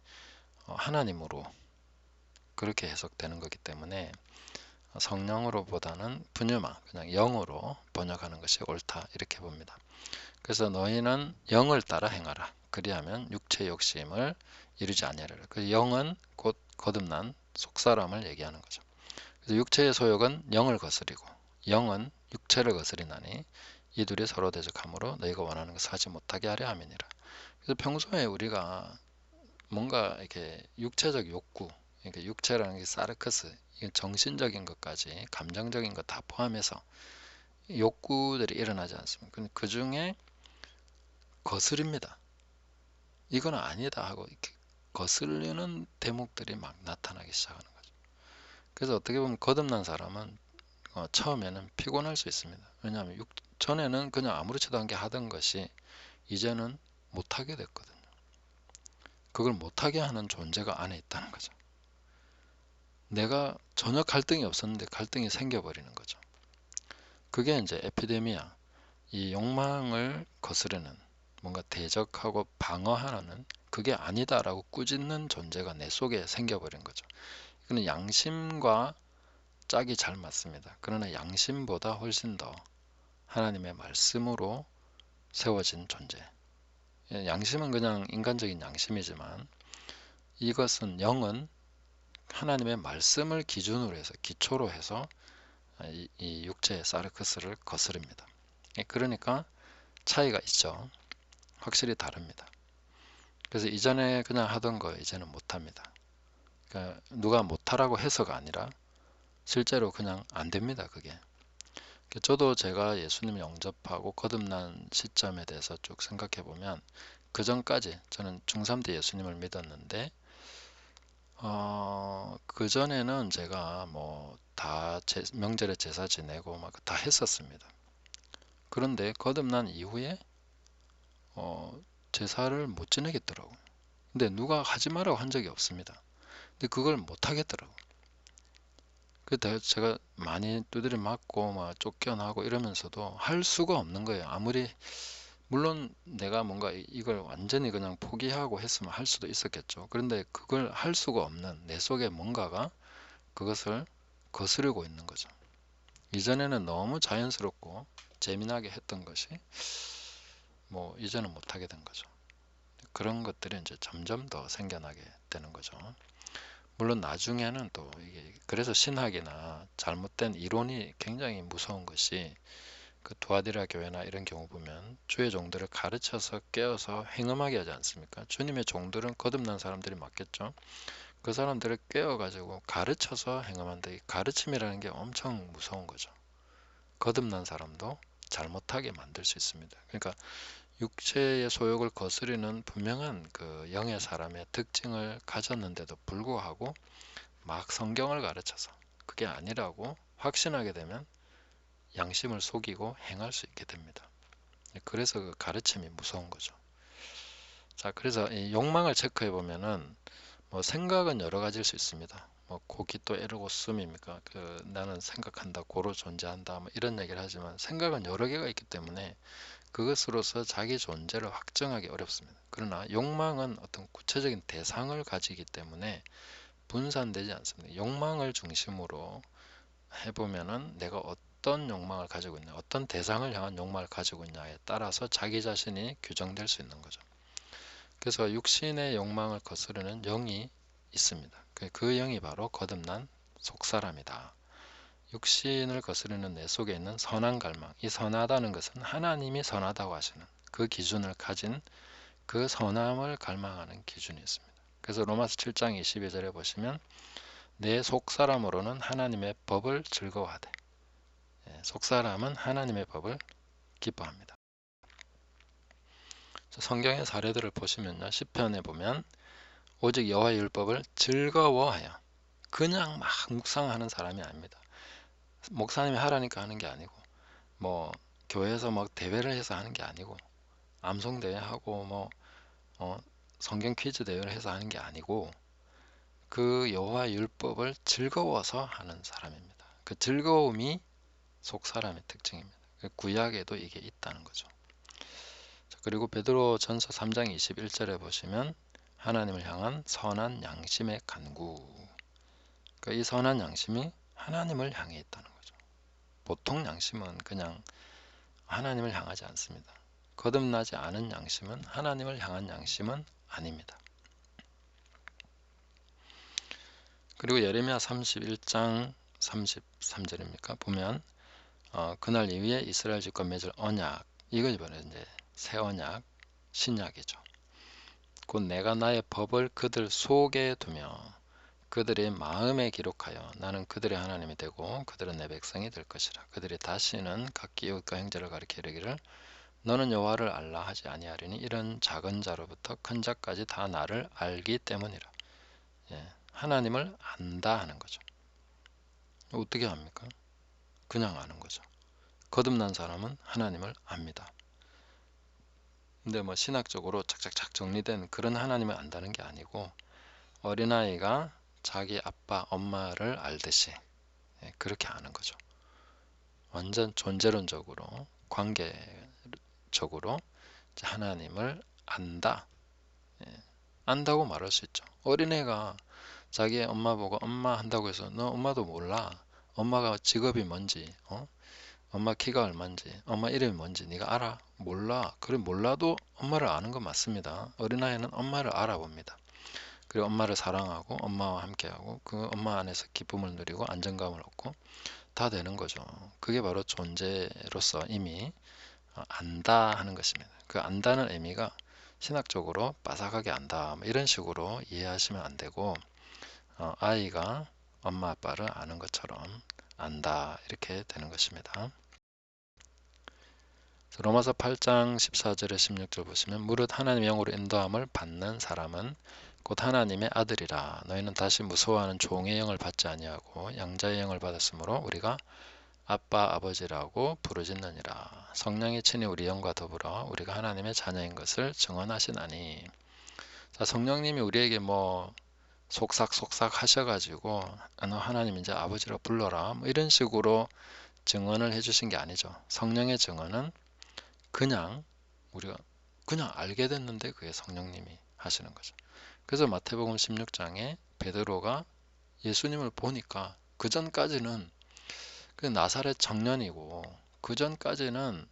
하나님으로 그렇게 해석되는 거기 때문에 성령으로보다는 푸뉴마 그냥 영으로 번역하는 것이 옳다 이렇게 봅니다. 그래서 너희는 영을 따라 행하라. 그리하면 육체의 욕심을 이루지 아니하리라. 그 영은 곧 거듭난 속사람을 얘기하는 거죠. 그래서 육체의 소욕은 영을 거스리고 영은 육체를 거스리나니 이 둘이 서로 대적하므로 너희가 원하는 것을 하지 못하게 하려 함이니라. 그래서 평소에 우리가 뭔가 이렇게 육체적 욕구, 그러니까 육체라는 게 사르크스, 정신적인 것까지 감정적인 것 다 포함해서 욕구들이 일어나지 않습니까? 그 중에 거스릅니다. 이건 아니다 하고 이렇게 거슬리는 대목들이 막 나타나기 시작하는 거죠. 그래서 어떻게 보면 거듭난 사람은 처음에는 피곤할 수 있습니다. 왜냐하면 전에는 그냥 아무렇지도 않게 하던 것이 이제는 못하게 됐거든요. 그걸 못하게 하는 존재가 안에 있다는 거죠. 내가 전혀 갈등이 없었는데 갈등이 생겨버리는 거죠. 그게 이제 에피데미아, 이 욕망을 거스르는 뭔가 대적하고 방어하는 그게 아니다라고 꾸짖는 존재가 내 속에 생겨버린 거죠. 이거는 양심과 짝이 잘 맞습니다. 그러나 양심보다 훨씬 더 하나님의 말씀으로 세워진 존재. 양심은 그냥 인간적인 양심이지만 이것은 영은 하나님의 말씀을 기준으로 해서 기초로 해서 이 육체의 사르크스를 거스릅니다. 그러니까 차이가 있죠. 확실히 다릅니다. 그래서 이전에 그냥 하던 거 이제는 못합니다. 그러니까 누가 못하라고 해서가 아니라 실제로 그냥 안 됩니다. 그게. 저도 제가 예수님 영접하고 거듭난 시점에 대해서 쭉 생각해 보면 그 전까지 저는 중3 때 예수님을 믿었는데 그 전에는 제가 뭐 다 명절에 제사 지내고 막 다 했었습니다. 그런데 거듭난 이후에 제사를 못 지내겠더라고요. 근데 누가 하지 말라고 한 적이 없습니다. 근데 그걸 못 하겠더라고요. 그때 제가 많이 두드려 맞고 막 쫓겨나고 이러면서도 할 수가 없는 거예요. 아무리 물론 내가 뭔가 이걸 완전히 그냥 포기하고 했으면 할 수도 있었겠죠. 그런데 그걸 할 수가 없는 내 속에 뭔가가 그것을 거스르고 있는 거죠. 이전에는 너무 자연스럽고 재미나게 했던 것이 뭐 이제는 못하게 된 거죠. 그런 것들이 이제 점점 더 생겨나게 되는 거죠. 물론 나중에는 또 이게 그래서 신학이나 잘못된 이론이 굉장히 무서운 것이 그 두아디라 교회나 이런 경우 보면 주의 종들을 가르쳐서 깨워서 행음하게 하지 않습니까? 주님의 종들은 거듭난 사람들이 맞겠죠. 그 사람들을 깨워가지고 가르쳐서 행음한다. 이 가르침이라는 게 엄청 무서운 거죠. 거듭난 사람도 잘못하게 만들 수 있습니다. 그러니까 육체의 소욕을 거스리는 분명한 그 영의 사람의 특징을 가졌는데도 불구하고 막 성경을 가르쳐서 그게 아니라고 확신하게 되면 양심을 속이고 행할 수 있게 됩니다. 그래서 그 가르침이 무서운 거죠. 자, 그래서 이 욕망을 체크해 보면은 뭐 생각은 여러 가지일 수 있습니다. 뭐 고기또 에르고 숨입니까? 그 나는 생각한다, 고로 존재한다, 뭐 이런 얘기를 하지만 생각은 여러 개가 있기 때문에 그것으로서 자기 존재를 확정하기 어렵습니다. 그러나 욕망은 어떤 구체적인 대상을 가지기 때문에 분산되지 않습니다. 욕망을 중심으로 해보면은 내가 어떤 욕망을 가지고 있냐, 어떤 대상을 향한 욕망을 가지고 있냐에 따라서 자기 자신이 규정될 수 있는 거죠. 그래서 육신의 욕망을 거스르는 영이 있습니다. 그 영이 바로 거듭난 속사람이다. 육신을 거스르는 내 속에 있는 선한 갈망, 이 선하다는 것은 하나님이 선하다고 하시는 그 기준을 가진 그 선함을 갈망하는 기준이 있습니다. 그래서 로마서 7장 22절에 보시면 내 속사람으로는 하나님의 법을 즐거워하되, 속사람은 하나님의 법을 기뻐합니다. 성경의 사례들을 보시면요, 시편에 보면 오직 여호와의 율법을 즐거워하여, 그냥 막 묵상하는 사람이 아닙니다. 목사님이 하라니까 하는 게 아니고, 뭐 교회에서 막 대회를 해서 하는 게 아니고, 암송 대회하고 뭐 성경 퀴즈 대회를 해서 하는 게 아니고, 그 여호와의 율법을 즐거워서 하는 사람입니다. 그 즐거움이 속 사람의 특징입니다. 구약에도 이게 있다는 거죠. 그리고 베드로 전서 3장 21절에 보시면 하나님을 향한 선한 양심의 간구. 그러니까 이 선한 양심이 하나님을 향해 있다는 거죠. 보통 양심은 그냥 하나님을 향하지 않습니다. 거듭나지 않은 양심은 하나님을 향한 양심은 아닙니다. 그리고 예레미야 31장 33절입니까? 보면 그날 이후에 이스라엘 집과 맺을 언약, 이걸 이번에 이제 새 언약, 신약이죠. 곧 내가 나의 법을 그들 속에 두며 그들의 마음에 기록하여 나는 그들의 하나님이 되고 그들은 내 백성이 될 것이라. 그들이 다시는 각기 이웃과 형제를 가리켜 이르기를 너는 여호와를 알라 하지 아니하리니 이런 작은 자로부터 큰 자까지 다 나를 알기 때문이라. 하나님을 안다 하는 거죠. 어떻게 합니까? 그냥 아는 거죠. 거듭난 사람은 하나님을 압니다. 근데 뭐 신학적으로 착착착 정리된 그런 하나님을 안다는 게 아니고 어린아이가 자기 아빠, 엄마를 알듯이 그렇게 아는 거죠. 완전 존재론적으로, 관계적으로 하나님을 안다. 안다고 말할 수 있죠. 어린애가 자기 엄마 보고 엄마 한다고 해서 너 엄마도 몰라. 엄마가 직업이 뭔지, 엄마 키가 얼마인지, 엄마 이름이 뭔지 네가 알아? 몰라. 그래 몰라도 엄마를 아는 건 맞습니다. 어린아이는 엄마를 알아봅니다. 그리고 엄마를 사랑하고 엄마와 함께하고 그 엄마 안에서 기쁨을 누리고 안정감을 얻고 다 되는 거죠. 그게 바로 존재로서 이미 안다 하는 것입니다. 그 안다는 의미가 신학적으로 빠삭하게 안다 뭐 이런 식으로 이해하시면 안 되고 아이가 엄마 아빠를 아는 것처럼 안다 이렇게 되는 것입니다. 로마서 8장 14절에 16절 보시면 무릇 하나님의 영으로 인도함을 받는 사람은 곧 하나님의 아들이라. 너희는 다시 무서워하는 종의 영을 받지 아니하고 양자의 영을 받았으므로 우리가 아빠 아버지라고 부르짖느니라. 성령이 친히 우리 영과 더불어 우리가 하나님의 자녀인 것을 증언하시나니. 자, 성령님이 우리에게 뭐 속삭속삭 하셔가지고 너 하나님 이제 아버지라 불러라 뭐 이런 식으로 증언을 해주신 게 아니죠. 성령의 증언은 그냥 우리가 그냥 알게 됐는데 그게 성령님이 하시는 거죠. 그래서 마태복음 16장에 베드로가 예수님을 보니까 그 전까지는 그 나사렛 청년이고 그 전까지는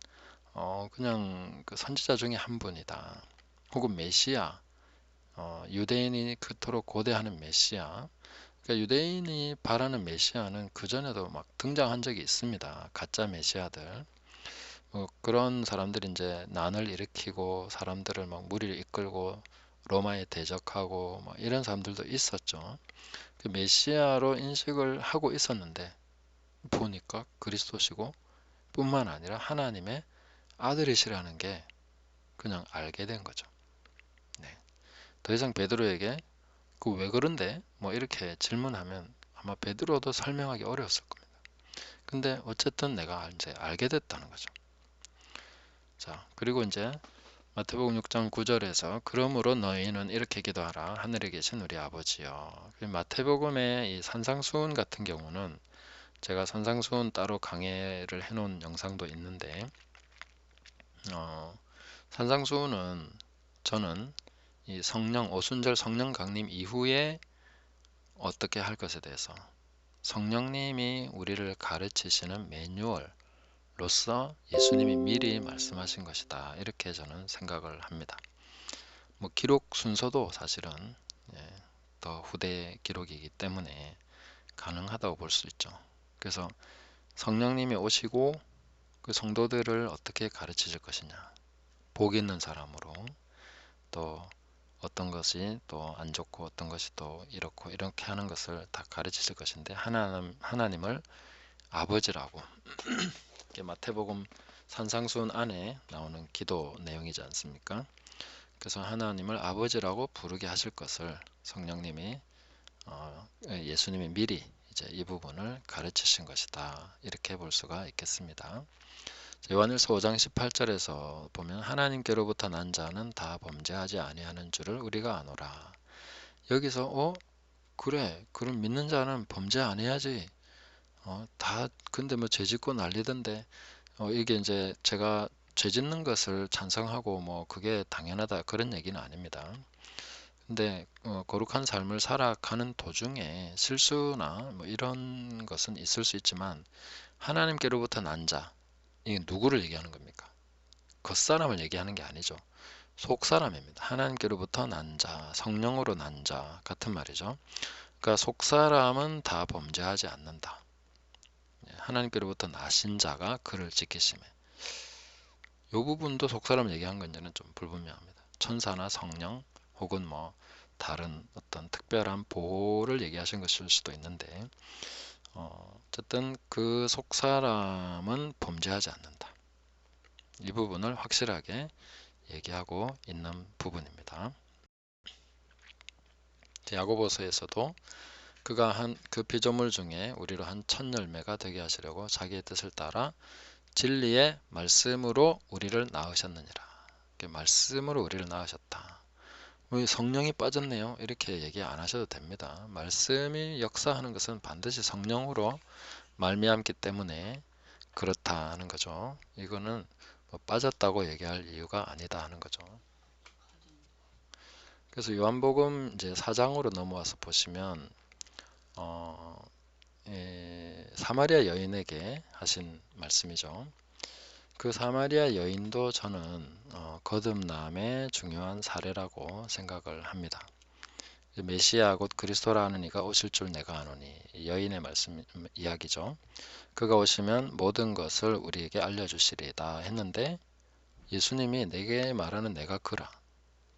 그냥 그 선지자 중에 한 분이다. 혹은 메시아, 유대인이 그토록 고대하는 메시아. 그러니까 유대인이 바라는 메시아는 그 전에도 막 등장한 적이 있습니다. 가짜 메시아들. 그런 사람들이 이제 난을 일으키고 사람들을 막 무리를 이끌고 로마에 대적하고 막 이런 사람들도 있었죠. 그 메시아로 인식을 하고 있었는데 보니까 그리스도시고 뿐만 아니라 하나님의 아들이시라는 게 그냥 알게 된 거죠. 네. 더 이상 베드로에게 그 왜 그런데 뭐 이렇게 질문하면 아마 베드로도 설명하기 어려웠을 겁니다. 근데 어쨌든 내가 이제 알게 됐다는 거죠. 자, 그리고 이제 마태복음 6장 9절에서 그러므로 너희는 이렇게 기도하라. 하늘에 계신 우리 아버지여. 마태복음의 이 산상수훈 같은 경우는 제가 산상수훈 따로 강해를 해놓은 영상도 있는데 산상수훈은 저는 이 성령 오순절 성령 강림 이후에 어떻게 할 것에 대해서 성령님이 우리를 가르치시는 매뉴얼로서 예수님이 미리 말씀하신 것이다. 이렇게 저는 생각을 합니다. 뭐 기록 순서도 사실은 더 후대 기록이기 때문에 가능하다고 볼 수 있죠. 그래서 성령님이 오시고 그 성도들을 어떻게 가르치실 것이냐, 복 있는 사람으로, 또 어떤 것이 또 안 좋고 어떤 것이 또 이렇고 이렇게 하는 것을 다 가르치실 것인데 하나님을 아버지라고 이게 마태복음 산상수훈 안에 나오는 기도 내용이지 않습니까? 그래서 하나님을 아버지라고 부르게 하실 것을 성령님이 예수님이 미리 이제 이 부분을 가르치신 것이다. 이렇게 볼 수가 있겠습니다. 요한일서 5장 18절에서 보면 하나님께로부터 난 자는 다 범죄하지 아니하는 줄을 우리가 아노라. 여기서 그래 그럼 믿는 자는 범죄 안 해야지. 다 근데 뭐 죄짓고 난리던데 이게 이제 제가 죄짓는 것을 찬성하고 뭐 그게 당연하다 그런 얘기는 아닙니다. 근데 거룩한 삶을 살아가는 도중에 실수나 뭐 이런 것은 있을 수 있지만 하나님께로부터 난 자, 이게 누구를 얘기하는 겁니까? 겉사람을 얘기하는 게 아니죠. 속사람입니다. 하나님께로부터 난 자, 성령으로 난 자 같은 말이죠. 그러니까 속사람은 다 범죄하지 않는다. 하나님께로부터 나신 자가 그를 지키심에. 이 부분도 속사람 얘기한 건지는 좀 불분명합니다. 천사나 성령 혹은 뭐 다른 어떤 특별한 보호를 얘기하신 것일 수도 있는데 어쨌든 그 속사람은 범죄하지 않는다. 이 부분을 확실하게 얘기하고 있는 부분입니다. 야고보서에서도 그가 한 그 피조물 중에 우리로 한 첫 열매가 되게 하시려고 자기의 뜻을 따라 진리의 말씀으로 우리를 낳으셨느니라. 말씀으로 우리를 낳으셨다. 성령이 빠졌네요. 이렇게 얘기 안 하셔도 됩니다. 말씀이 역사하는 것은 반드시 성령으로 말미암기 때문에 그렇다 하는 거죠. 이거는 뭐 빠졌다고 얘기할 이유가 아니다 하는 거죠. 그래서 요한복음 이제 4장으로 넘어와서 보시면 사마리아 여인에게 하신 말씀이죠. 그 사마리아 여인도 저는 거듭남의 중요한 사례라고 생각을 합니다. 메시아 곧 그리스도라는 이가 오실 줄 내가 아노니 여인의 말씀 이야기죠. 그가 오시면 모든 것을 우리에게 알려주시리다 했는데 예수님이 내게 말하는 내가 그라.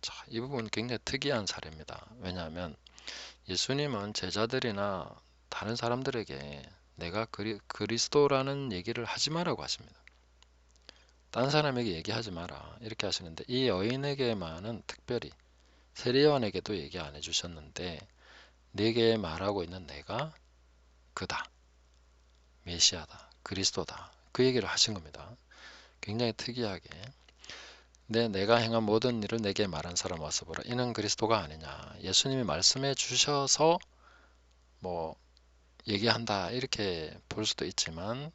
자, 이 부분 굉장히 특이한 사례입니다. 왜냐하면 예수님은 제자들이나 다른 사람들에게 내가 그리스도라는 얘기를 하지 마라고 하십니다. 딴 사람에게 얘기하지 마라 이렇게 하시는데, 이 여인에게만은 특별히, 세례요한에게도 얘기 안 해주셨는데 네게 말하고 있는 내가 그다, 메시아다, 그리스도다, 그 얘기를 하신 겁니다. 굉장히 특이하게, 내가 행한 모든 일을 내게 말한 사람 와서 보라, 이는 그리스도가 아니냐, 예수님이 말씀해 주셔서 뭐 얘기한다 이렇게 볼 수도 있지만,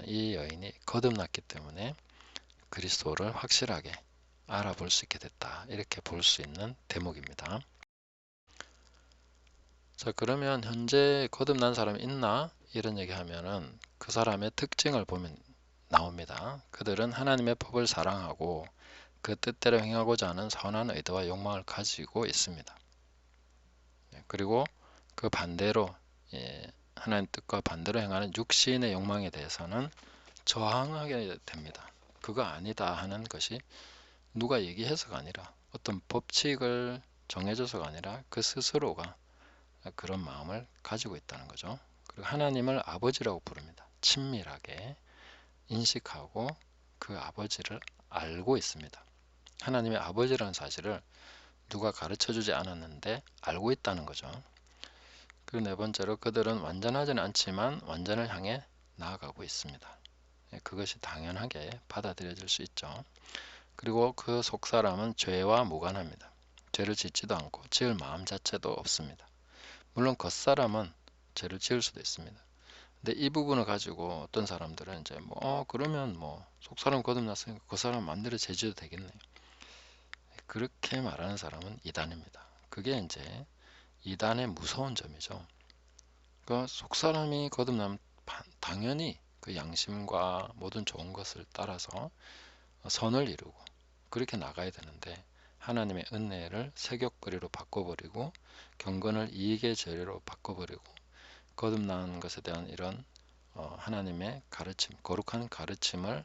이 여인이 거듭났기 때문에 그리스도를 확실하게 알아볼 수 있게 됐다 이렇게 볼 수 있는 대목입니다. 자, 그러면 현재 거듭난 사람이 있나? 이런 얘기 하면은 그 사람의 특징을 보면 나옵니다. 그들은 하나님의 법을 사랑하고 그 뜻대로 행하고자 하는 선한 의도와 욕망을 가지고 있습니다. 그리고 그 반대로, 하나님 뜻과 반대로 행하는 육신의 욕망에 대해서는 저항하게 됩니다. 그거 아니다 하는 것이 누가 얘기해서가 아니라, 어떤 법칙을 정해줘서가 아니라 그 스스로가 그런 마음을 가지고 있다는 거죠. 그리고 하나님을 아버지라고 부릅니다. 친밀하게 인식하고 그 아버지를 알고 있습니다. 하나님의 아버지라는 사실을 누가 가르쳐주지 않았는데 알고 있다는 거죠. 그리고 네 번째로, 그들은 완전하지는 않지만 완전을 향해 나아가고 있습니다. 그것이 당연하게 받아들여질 수 있죠. 그리고 그 속사람은 죄와 무관합니다. 죄를 짓지도 않고 지을 마음 자체도 없습니다. 물론 겉사람은 죄를 지을 수도 있습니다. 근데 이 부분을 가지고 어떤 사람들은 이제 그러면 속사람 거듭났으니까 그 사람 마음대로 죄 지어도 되겠네, 그렇게 말하는 사람은 이단입니다. 그게 이제 이단의 무서운 점이죠. 그러니까 속사람이 거듭나면 당연히 그 양심과 모든 좋은 것을 따라서 선을 이루고 그렇게 나가야 되는데, 하나님의 은혜를 세격거리로 바꿔버리고 경건을 이익의 재료로 바꿔버리고 거듭난 것에 대한 이런 하나님의 가르침, 거룩한 가르침을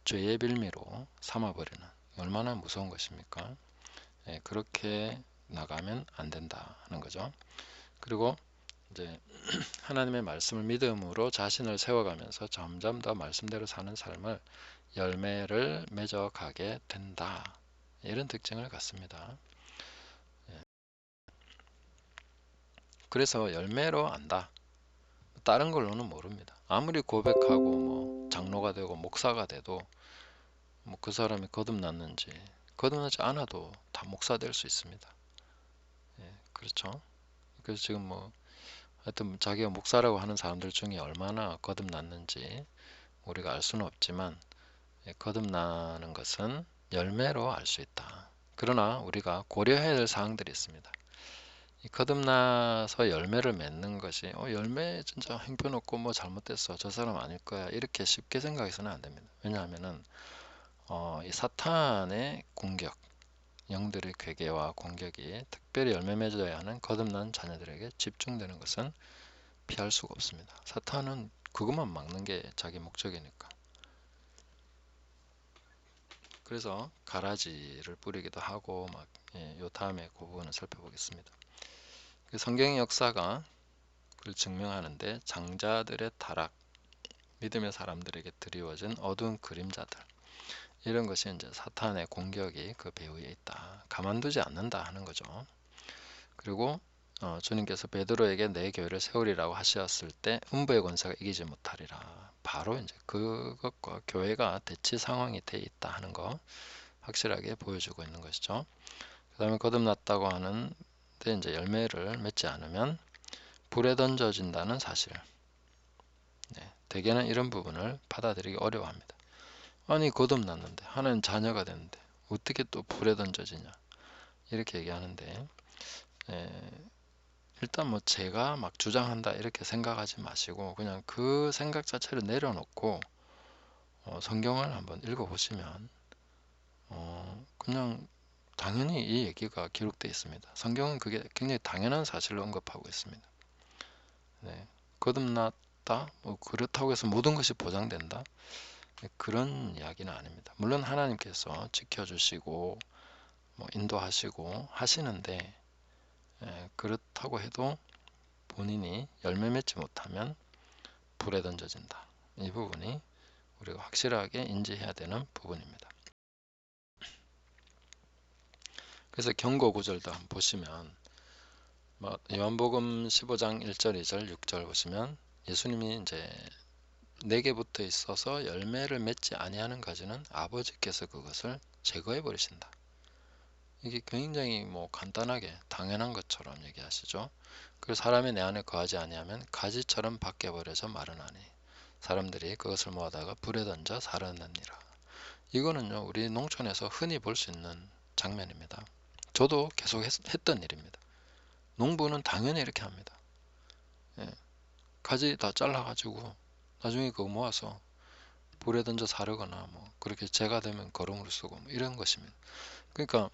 죄의 빌미로 삼아버리는, 얼마나 무서운 것입니까? 그렇게 나가면 안 된다 하는 거죠. 그리고 이제 하나님의 말씀을 믿음으로 자신을 세워가면서 점점 더 말씀대로 사는 삶을, 열매를 맺어가게 된다, 이런 특징을 갖습니다. 그래서 열매로 안다, 다른 걸로는 모릅니다. 아무리 고백하고 장로가 되고 목사가 돼도 그 사람이 거듭났는지, 거듭나지 않아도 다 목사 될 수 있습니다. 그렇죠. 그래서 지금 하여튼 자기가 목사라고 하는 사람들 중에 얼마나 거듭났는지 우리가 알 수는 없지만, 거듭나는 것은 열매로 알 수 있다. 그러나 우리가 고려해야 될 사항들이 있습니다. 이 거듭나서 열매를 맺는 것이 열매 진짜 형편없고 잘못됐어, 저 사람 아닐 거야, 이렇게 쉽게 생각해서는 안 됩니다. 왜냐하면은 이 사탄의 공격, 영들의 괴계와 공격이 특별히 열매 맺어야 하는 거듭난 자녀들에게 집중되는 것은 피할 수가 없습니다. 사탄은 그것만 막는 게 자기 목적이니까. 그래서 가라지를 뿌리기도 하고 요 다음에 그 부분을 살펴보겠습니다. 그 성경의 역사가 그걸 증명하는데, 장자들의 타락, 믿음의 사람들에게 드리워진 어두운 그림자들, 이런 것이 이제 사탄의 공격이 그 배후에 있다, 가만두지 않는다 하는 거죠. 그리고 주님께서 베드로에게 내 교회를 세우리라고 하셨을 때 음부의 권세가 이기지 못하리라, 바로 이제 그것과 교회가 대치 상황이 돼 있다 하는 거 확실하게 보여주고 있는 것이죠. 그 다음에 거듭났다고 하는데 이제 열매를 맺지 않으면 불에 던져진다는 사실. 대개는 이런 부분을 받아들이기 어려워합니다. 아니 거듭났는데, 하나님 자녀가 됐는데 어떻게 또 불에 던져지냐, 이렇게 얘기하는데, 일단 제가 막 주장한다 이렇게 생각하지 마시고 그냥 그 생각 자체를 내려놓고 성경을 한번 읽어보시면 그냥 당연히 이 얘기가 기록되어 있습니다. 성경은 그게 굉장히 당연한 사실로 언급하고 있습니다. 거듭났다, 그렇다고 해서 모든 것이 보장된다, 그런 이야기는 아닙니다. 물론 하나님께서 지켜주시고 뭐 인도하시고 하시는데, 그렇다고 해도 본인이 열매 맺지 못하면 불에 던져진다. 이 부분이 우리가 확실하게 인지해야 되는 부분입니다. 그래서 경고 구절도 한번 보시면, 요한복음 15장 1절, 2절, 6절 보시면 예수님이 이제 내게 붙어 있어서 열매를 맺지 아니하는 가지는 아버지께서 그것을 제거해 버리신다. 이게 굉장히 간단하게 당연한 것처럼 얘기하시죠. 그래서 사람이 내 안에 거하지 아니하면 가지처럼 밖에 버려져 마르나니 사람들이 그것을 모아다가 불에 던져 사르느니라. 이거는요, 우리 농촌에서 흔히 볼 수 있는 장면입니다. 저도 계속 했던 일입니다. 농부는 당연히 이렇게 합니다. 가지 다 잘라가지고 나중에 그거 모아서 불에 던져 사르거나 그렇게 재가 되면 거름으로 쓰고 이런 것입니다. 그러니까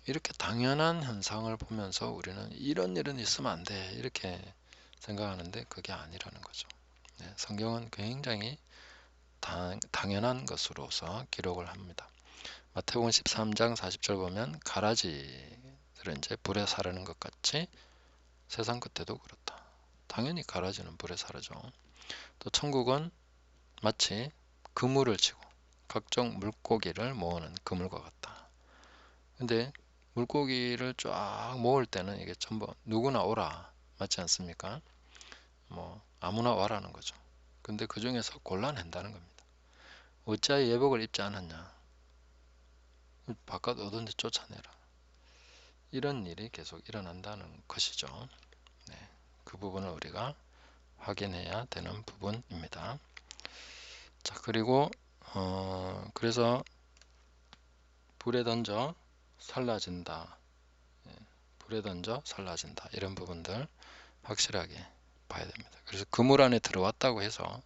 이렇게 당연한 현상을 보면서 우리는 이런 일은 있으면 안 돼 이렇게 생각하는데 그게 아니라는 거죠. 성경은 굉장히 당연한 것으로서 기록을 합니다. 마태복음 13장 40절 보면 가라지들은 이제 불에 사르는 것 같이 세상 끝에도 그렇다. 당연히 가라지는 불에 사르죠. 또 천국은 마치 그물을 치고 각종 물고기를 모으는 그물과 같다. 근데 물고기를 쫙 모을 때는 이게 전부 누구나 오라 맞지 않습니까? 아무나 와라는 거죠. 근데 그 중에서 골라낸다는 겁니다. 어찌하여 예복을 입지 않았냐? 바깥 어딘데 쫓아내라. 이런 일이 계속 일어난다는 것이죠. 그 부분을 우리가 확인해야 되는 부분입니다. 자, 그리고 그래서 불에 던져 살라진다. 불에 던져 살라진다. 이런 부분들 확실하게 봐야 됩니다. 그래서 그물 안에 들어왔다고 해서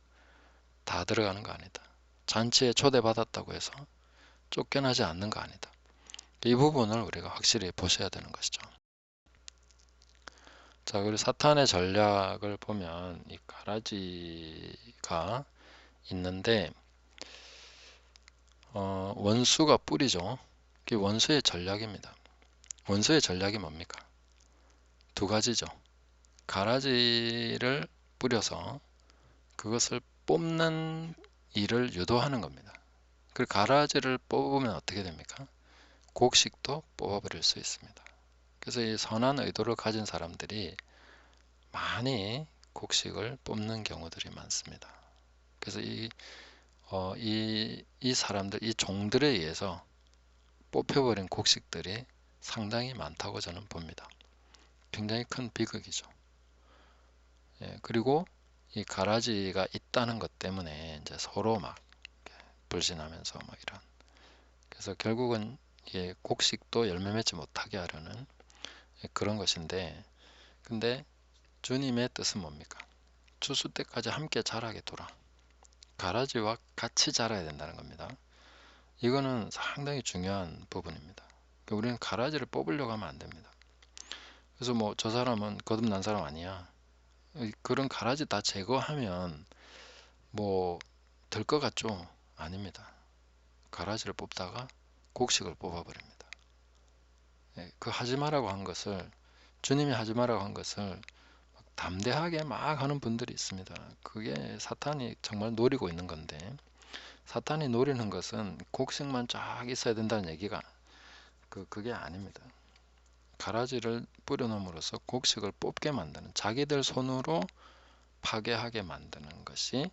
다 들어가는 거 아니다. 잔치에 초대받았다고 해서 쫓겨나지 않는 거 아니다. 이 부분을 우리가 확실히 보셔야 되는 것이죠. 자, 그리고 사탄의 전략을 보면 이 가라지가 있는데 원수가 뿌리죠. 그게 원수의 전략입니다. 원수의 전략이 뭡니까? 두 가지죠. 가라지를 뿌려서 그것을 뽑는 일을 유도하는 겁니다. 그 가라지를 뽑으면 어떻게 됩니까? 곡식도 뽑아버릴 수 있습니다. 그래서 이 선한 의도를 가진 사람들이 많이 곡식을 뽑는 경우들이 많습니다. 그래서 이 사람들, 이 종들에 의해서 뽑혀버린 곡식들이 상당히 많다고 저는 봅니다. 굉장히 큰 비극이죠. 그리고 이 가라지가 있다는 것 때문에 이제 서로 막 불신하면서 이런. 그래서 결국은 이게 곡식도 열매 맺지 못하게 하려는 그런 것인데, 근데 주님의 뜻은 뭡니까? 추수 때까지 함께 자라게 두라. 가라지와 같이 자라야 된다는 겁니다. 이거는 상당히 중요한 부분입니다. 우리는 가라지를 뽑으려고 하면 안 됩니다. 그래서 저 사람은 거듭난 사람 아니야. 그런 가라지 다 제거하면 될 것 같죠? 아닙니다. 가라지를 뽑다가 곡식을 뽑아버립니다. 그 하지 말라고 한 것을, 주님이 하지 말라고 한 것을 담대하게 막 하는 분들이 있습니다. 그게 사탄이 정말 노리고 있는 건데, 사탄이 노리는 것은 곡식만 쫙 있어야 된다는 얘기가 그게 아닙니다. 가라지를 뿌려놓음으로써 곡식을 뽑게 만드는, 자기들 손으로 파괴하게 만드는 것이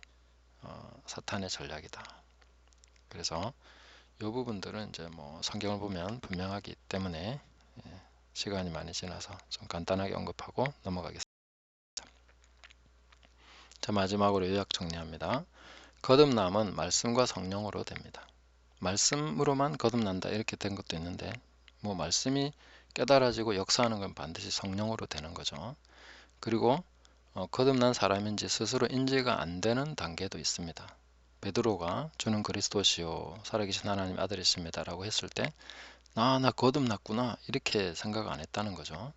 사탄의 전략이다. 그래서 이 부분들은 이제 성경을 보면 분명하기 때문에 시간이 많이 지나서 좀 간단하게 언급하고 넘어가겠습니다. 자, 마지막으로 요약 정리합니다. 거듭남은 말씀과 성령으로 됩니다. 말씀으로만 거듭난다 이렇게 된 것도 있는데 말씀이 깨달아지고 역사하는 건 반드시 성령으로 되는 거죠. 그리고 거듭난 사람인지 스스로 인지가 안 되는 단계도 있습니다. 베드로가 주는 그리스도시요 살아계신 하나님 아들이십니다 라고 했을 때 나 거듭났구나 이렇게 생각 안 했다는 거죠.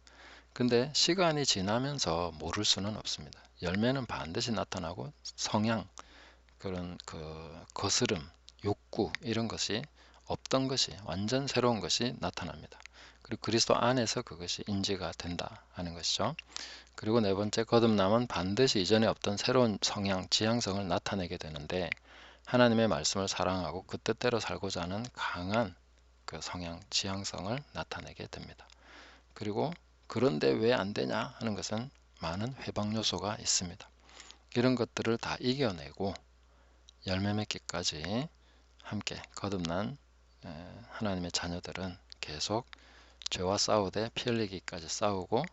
근데 시간이 지나면서 모를 수는 없습니다. 열매는 반드시 나타나고 성향, 그런 거스름, 욕구 이런 것이 없던 것이 완전 새로운 것이 나타납니다. 그리고 그리스도 안에서 그것이 인지가 된다 하는 것이죠. 그리고 네 번째, 거듭남은 반드시 이전에 없던 새로운 성향, 지향성을 나타내게 되는데 하나님의 말씀을 사랑하고 그 뜻대로 살고자 하는 강한 그 성향, 지향성을 나타내게 됩니다. 그리고 그런데 왜 안 되냐 하는 것은 많은 회방 요소가 있습니다. 이런 것들을 다 이겨내고 열매 맺기까지 함께 거듭난 하나님의 자녀들은 계속 죄와 싸우되 피 흘리기까지 싸우고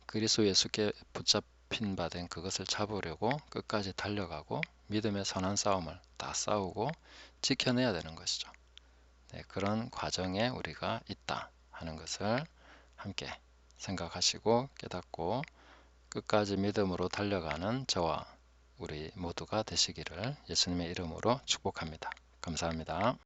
그리스도 예수께 붙잡힌 바 된 그것을 잡으려고 끝까지 달려가고 믿음의 선한 싸움을 다 싸우고 지켜내야 되는 것이죠. 네, 그런 과정에 우리가 있다 하는 것을 함께 생각하시고 깨닫고 끝까지 믿음으로 달려가는 저와 우리 모두가 되시기를 예수님의 이름으로 축복합니다. 감사합니다.